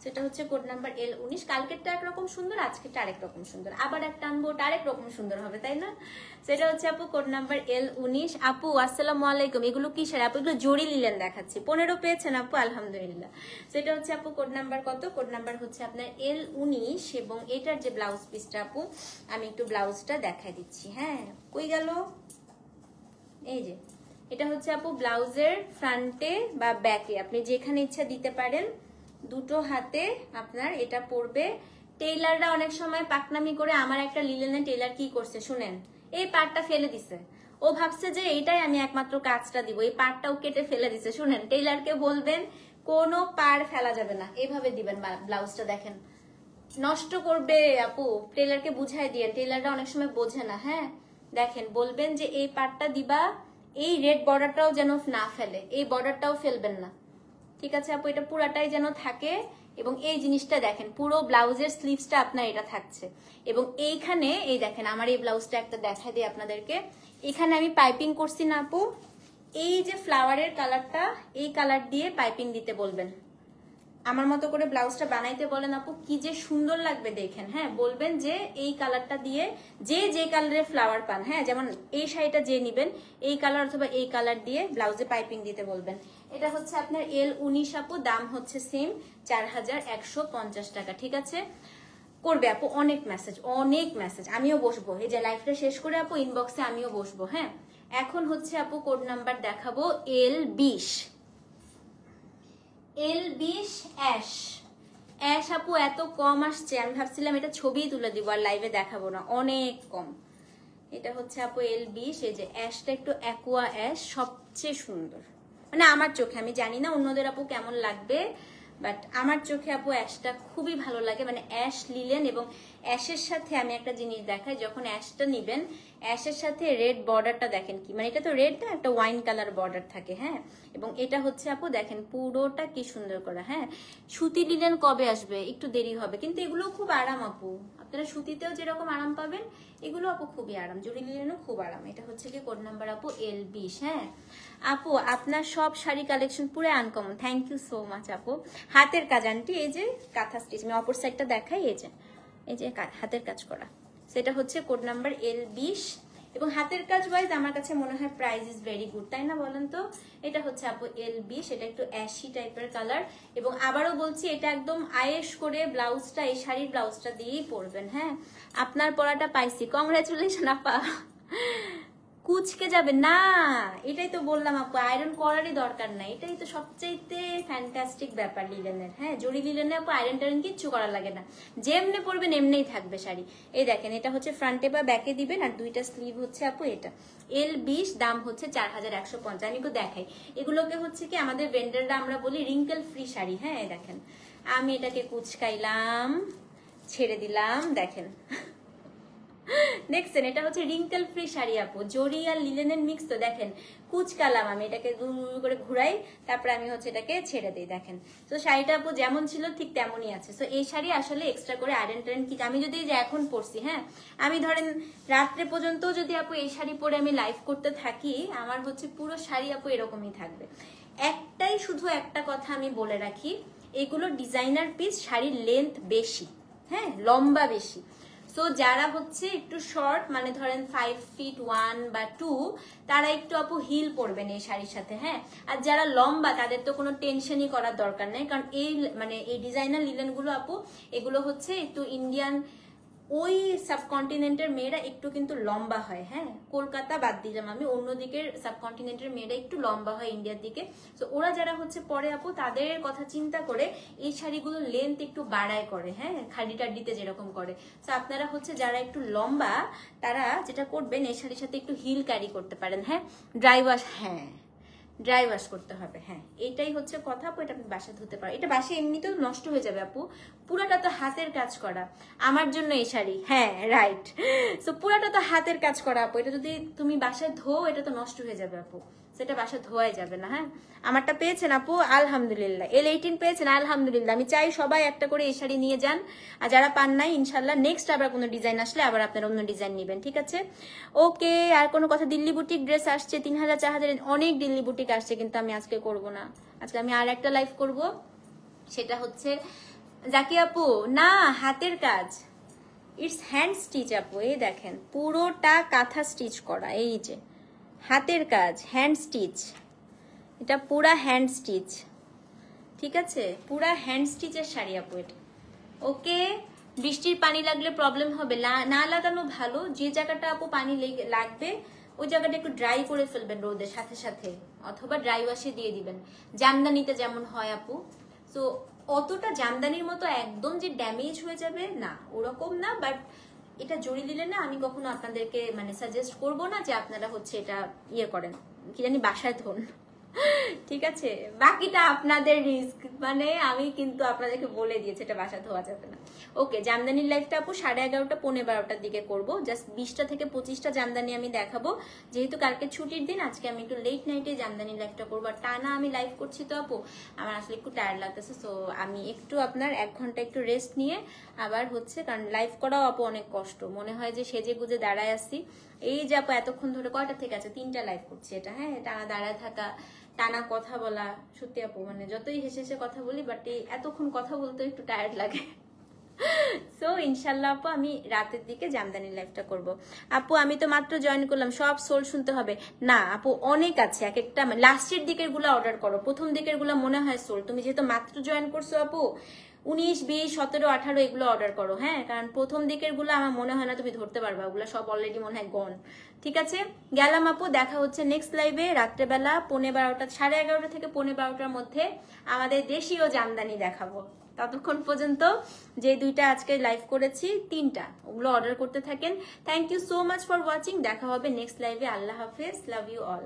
সেটা হচ্ছে কোড নাম্বার L19। কালকেরটা একরকম সুন্দর, আজকেরটা আরেক রকম সুন্দর। আবার একটা আনবো, ওটা আরেক রকম সুন্দর হবে, তাই না? সেটা হচ্ছে আপু কোড নাম্বার L19। আপু আসসালামু আলাইকুম, এগুলো কি শাড়ি আপু? এগুলো জরি লিলেন দেখাচ্ছি। 15 পেয়েছেন আপু, আলহামদুলিল্লাহ। সেটা হচ্ছে আপু কোড নাম্বার কত? কোড নাম্বার হচ্ছে আপনার L19। এবং এটার যে ব্লাউজ পিসটা আপু, আমি একটু ব্লাউজটা দেখাই দিচ্ছি। হ্যাঁ, কই গেল? এই যে এটা হচ্ছে আপু ব্লাউজের ফ্রন্টে বা ব্যাকে, আপনি যেখানে ইচ্ছা দিতে পারেন। দুটো হাতে আপনার এটা পড়বে। টেইলাররা অনেক সময় পাকনামি করে। আমার একটা লিলেনে টেইলার কি করছে শুনেন, এই পার্টটা ফেলে দিছে। ও ভাবছে যে এইটাই আমি একমাত্র কাজটা দিব, এই পার্টটাও কেটে ফেলে দিছে। শুনেন, টেইলারকে বলবেন কোনো পার ফেলা যাবে না, এভাবে দিবেন ব্লাউজটা। দেখেন নষ্ট করবে আপু, টেইলারকে বুঝাই দিয়ে। টেইলাররা অনেক সময় বোঝে না। হ্যাঁ দেখেন, বলবেন যে এই পার্টটা দিবা, এই রেড বর্ডারটাও যেন না ফেলে, এই বর্ডারটাও ফেলবেন না, ঠিক আছে আপু? এটা পুরাটাই যেন থাকে। এবং এই জিনিসটা দেখেন, পুরো ব্লাউজের স্লিভসটা আপনার এটা থাকছে। এবং এইখানে এই দেখেন, আমার এই ব্লাউজটা একটা দেখাই দিই আপনাদেরকে। এখানে আমি পাইপিং করছি না আপু, এই যে ফ্লাওয়ারের কালারটা, এই কালার দিয়ে পাইপিং দিতে বলবেন। আমার মতো করে ব্লাউজটা বানাইতে বলেন আপু, কি যে সুন্দর লাগবে দেখেন। হ্যাঁ, বলবেন যে এই কালারটা দিয়ে, যে কালারের ফ্লাওয়ার পান, হ্যাঁ যেমন এই শাড়িটা যে নিবেন এই কালার অথবা এই কালার দিয়ে ব্লাউজে পাইপিং দিতে বলবেন। এটা হচ্ছে আপনার L19 আপু, দাম হচ্ছে সেম 4150 টাকা, ঠিক আছে? করবে আপু, অনেক মেসেজ, আমিও বসবো। এই যে লাইফটা শেষ করে আপু ইনবক্সে আমিও বসবো। হ্যাঁ, এখন হচ্ছে আপু কোড নাম্বার দেখাবো L20 অ্যাশ। অ্যাশ আপু এত কম আসছে, আমি ভাবছিলাম এটা ছবি তুলে দিব আর লাইভে দেখাবো না, অনেক কম। এটা হচ্ছে আপু L20, এই যে অ্যাশটা একটু অ্যাকোয়া অ্যাশ, সবচেয়ে সুন্দর মানে আমার চোখে, আমি জানি না অন্যদের আপু কেমন লাগবে, বাট আমার চোখে আপু অ্যাশটা খুবই ভালো লাগে। মানে অ্যাশ লিলেন এবং অ্যাশের সাথে আমি একটা জিনিস দেখাই, যখন অ্যাশটা নিবেন অ্যাশের সাথে রেড বর্ডারটা দেখেন কি, মানে এটা তো রেড না, একটা ওয়াইন কালার বর্ডার থাকে, হ্যাঁ। এবং এটা হচ্ছে আপু দেখেন পুরোটা কি সুন্দর করা, হ্যাঁ। সুতি লিলেন কবে আসবে, একটু দেরি হবে, কিন্তু এগুলো খুব আরাম আপু, আপনারা সুতিতেও যেরকম আরাম পাবেন এগুলো আপু খুবই আরাম, জুড়ি লিলেনও খুব আরাম। এটা হচ্ছে কি কোড নাম্বার আপু L20, হ্যাঁ। আপু আপনার সব শাড়ি কালেকশন পুরো uncommon, thank you so much আপু। হাতের কাজ আন্টি, এই যে কাঁথা স্টিচ, আমি অপর সাইডটা দেখাই, এই যে হাতের কাজ করা, সেটা হচ্ছে কোড নাম্বার L20। এবং হাতের কাজ ওয়াইজ আমার কাছে মনে হয় প্রাইস ইজ ভেরি গুড, তাই না বলেন তো? এটা হচ্ছে আপু L20, এটা একটু অ্যাশি টাইপের কালার, এবং আবারও বলছি এটা একদম আয়েশ করে ব্লাউজটা, এই শাড়ির ব্লাউজটা দিয়েই পরবেন, হ্যাঁ। আপনার পরাটা পাইছি, কংগ্রাচুলেশন আপা। কুচকে যাবে না, এটাই তো বললাম আপু, আয়রন করারই দরকার নাই, এটাই তো সবচাইতে ফ্যান্টাস্টিক ব্যাপার লিলেনের, হ্যাঁ। জরি লিলেনে আপু আয়রন টায়রন কিচ্ছু করা লাগে না, যেমনি পরবেন এমনিই থাকবে শাড়ি। এই দেখেন এটা হচ্ছে ফ্রন্টে বা ব্যাকে দিবেন, আর দুইটা স্লিভ হচ্ছে আপু এটা L20, দাম হচ্ছে 4150। আমি দেখাই, এগুলোকে হচ্ছে কি আমাদের ভেন্ডাররা আমরা বলি রিঙ্কেল ফ্রি শাড়ি, হ্যাঁ। দেখেন আমি এটাকে কুচকাইলাম, ছেড়ে দিলাম, দেখেন দেখছেন, এটা হচ্ছে রিঙ্কেল ফ্রি শাড়ি আপু, জরি আর লিলেনের মিক্স, তো দেখেন কুচকালাম আমি এটাকে, দূর করে ঘুরাই, তারপরে আমি হচ্ছে এটাকে ছেড়ে দিই, দেখেন। তো শাড়িটা আপু যেমন ছিল ঠিক তেমনই আছে। তো এই শাড়ি আসলে এক্সট্রা করে আয়রন টায়রন কি, আমি যদি যে এখন পরছি, হ্যাঁ, আমি ধরেন রাত্রে পর্যন্ত যদি আপু এই শাড়ি পরে আমি লাইভ করতে থাকি, আমার হচ্ছে পুরো শাড়ি আপু এরকমই থাকবে। একটাই শুধু একটা কথা আমি বলে রাখি, এগুলো ডিজাইনার পিস, শাড়ির লেন্থ বেশি, হ্যাঁ, লম্বা বেশি। সো যারা হচ্ছে একটু শর্ট, মানে ধরেন 5 feet 1 বা 2, তারা একটু আপু হিল পরবেন এই শাড়ির সাথে, হ্যাঁ। আর যারা লম্বা তাদের তো কোনো টেনশনই করার দরকার নেই, কারণ এই মানে এই ডিজাইনার লিলেন গুলো আপু, এগুলো হচ্ছে একটু ইন্ডিয়ান ওই সাবকন্টিনেন্টের মেয়েরা একটু কিন্তু লম্বা হয়, হ্যাঁ। কলকাতা বাদ দিলাম আমি, অন্যদিকের সাবকন্টিনেন্টের মেয়েরা একটু লম্বা হয় ইন্ডিয়ার দিকে। তো ওরা যারা হচ্ছে পরে আপু, তাদের কথা চিন্তা করে এই শাড়িগুলো লেন্থ একটু বাড়ায় করে, হ্যাঁ, খাডি টাড্ডিতে যেরকম করে। তো আপনারা হচ্ছে যারা একটু লম্বা, তারা যেটা করবেন এই শাড়ির সাথে একটু হিল ক্যারি করতে পারেন, হ্যাঁ। ড্রাই ওয়াশ, হ্যাঁ ড্রাই ওয়াশ করতে হবে, হ্যাঁ, এটাই হচ্ছে কথা আপু। এটা আপনি বাসায় ধুতে পারেন, এটা বাসায় এমনিতেও নষ্ট হয়ে যাবে আপু, পুরাটা তো হাতের কাজ করা, আমার জন্য এই শাড়ি, হ্যাঁ রাইট। সো পুরাটা তো হাতের কাজ করা আপু, এটা যদি তুমি বাসায় ধো এটা তো নষ্ট হয়ে যাবে আপু, সেটা বাসায় ধোয়াই যাবে না, হ্যাঁ। আমারটা পেয়েছেন আপু আলহামদুলিল্লাহ, L18 পেয়েছেন আলহামদুলিল্লাহ। আমি চাই সবাই একটা করে এই শাড়ি নিয়ে যান, আর যারা পান নাই ইনশাল্লাহ নেক্সট আবার কোনো ডিজাইন আসলে আবার আপনারা অন্য ডিজাইন নেবেন, ঠিক আছে? ওকে, আর কোনো কথা? দিল্লি বুটিক ড্রেস আসছে 3000 4000, অনেক দিল্লি বুটিক আসছে, কিন্তু আমি আজকে করব না, আজকে আমি আর একটা লাইভ করব, সেটা হচ্ছে জাকি আপু না হাতের কাজ, ইটস হ্যান্ড স্টিচ আপু। এই দেখেন পুরোটা কাঁথা স্টিচ করা, এই যে হাতের কাজ, হ্যান্ড স্টিচ, এটা পুরা হ্যান্ড স্টিচ, ঠিক আছে? পুরা হ্যান্ড স্টিচের শাড়ি আপু এটা। ওকে, বৃষ্টির পানি লাগলে প্রবলেম হবে না, লাগানো ভালো। যে জায়গাটা আপু পানি লাগবে ওই জায়গাটা একটু ড্রাই করে ফেলবেন রোদের সাথে সাথে, অথবা ড্রাই ওয়াশে দিয়ে দিবেন, জামদানিতে যেমন হয় আপু। সো অতটা জামদানির মতো একদম যে ড্যামেজ হয়ে যাবে না, ওরকম না, বাট এটা জড়িয়ে দিলে না, আমি কখনো আপনাদেরকে মানে সাজেস্ট করব না যে আপনারা হচ্ছে এটা ইয়ে করেন, কি জানি বাসায় ধরুন, ঠিক আছে? বাকিটা আপনাদের রিস্ক, মানে আমি কিন্তু আপনাদেরকে বলে দিয়েছি এটা বাসা ধোয়া যাবে না। ওকে, জামদানির লাইভটা আপু 11:30 পৌনে 12টার দিকে করব, জাস্ট 20টা থেকে 25টা জামদানি আমি দেখাবো, যেহেতু কালকে ছুটির দিন, আজকে আমি একটু লেট নাইটে জামদানি লাইভটা করবো। আর টানা আমি লাইভ করছি তো আপু, আমার আসলে একটু টায়ার্ড লাগতেছে, সো আমি একটু আপনার 1 ঘন্টা একটু রেস্ট নিয়ে আবার হচ্ছে, কারণ লাইভ করাও আপু অনেক কষ্ট, মনে হয় যে সেজে গুজে দাঁড়ায় আসছি। এই যে আপু এতক্ষণ ধরে কয়টা থেকে আছে, 3টা লাইভ করছি এটা, হ্যাঁ, টানা দাঁড়ায় থাকা, টানা কথা বলা, সত্যি আপু মানে যতই হেসে হেসে কথা বলি, বাট এতক্ষণ কথা বলতে একটু টায়ার্ড লাগে। সো ইনশাল্লাহ আপু আমি রাতের দিকে জামদানি লাইভটা করব। আপু আমি তো মাত্র জয়েন করলাম, সব সোল শুনতে হবে না আপু, অনেক আছে, এক একটা লাস্টের দিকের গুলা অর্ডার করো, প্রথম দিকের গুলা মনে হয় সোল। তুমি যেহেতু মাত্র জয়েন করছো আপু, 19, 20, 17, 18 এগুলো অর্ডার করো, হ্যাঁ, কারণ প্রথম দিকের গুলো আমার মনে হয় না তুমি ধরতে পারবা, ওগুলো সব অলরেডি মনে হয় গন। ঠিক আছে, গেলাম আপু, দেখা হচ্ছে নেক্সট লাইভে রাত্রেবেলা 11:30, 11:30 থেকে 11:15 মধ্যে আমাদের দেশীয় জামদানি দেখাবো। ততক্ষণ পর্যন্ত যে দুইটা আজকে লাইভ করেছি, 3টা, ওগুলো অর্ডার করতে থাকেন। Thank you so much for watching. দেখা হবে নেক্সট লাইভে। আল্লাহ হাফেজ, লাভ ইউ অল।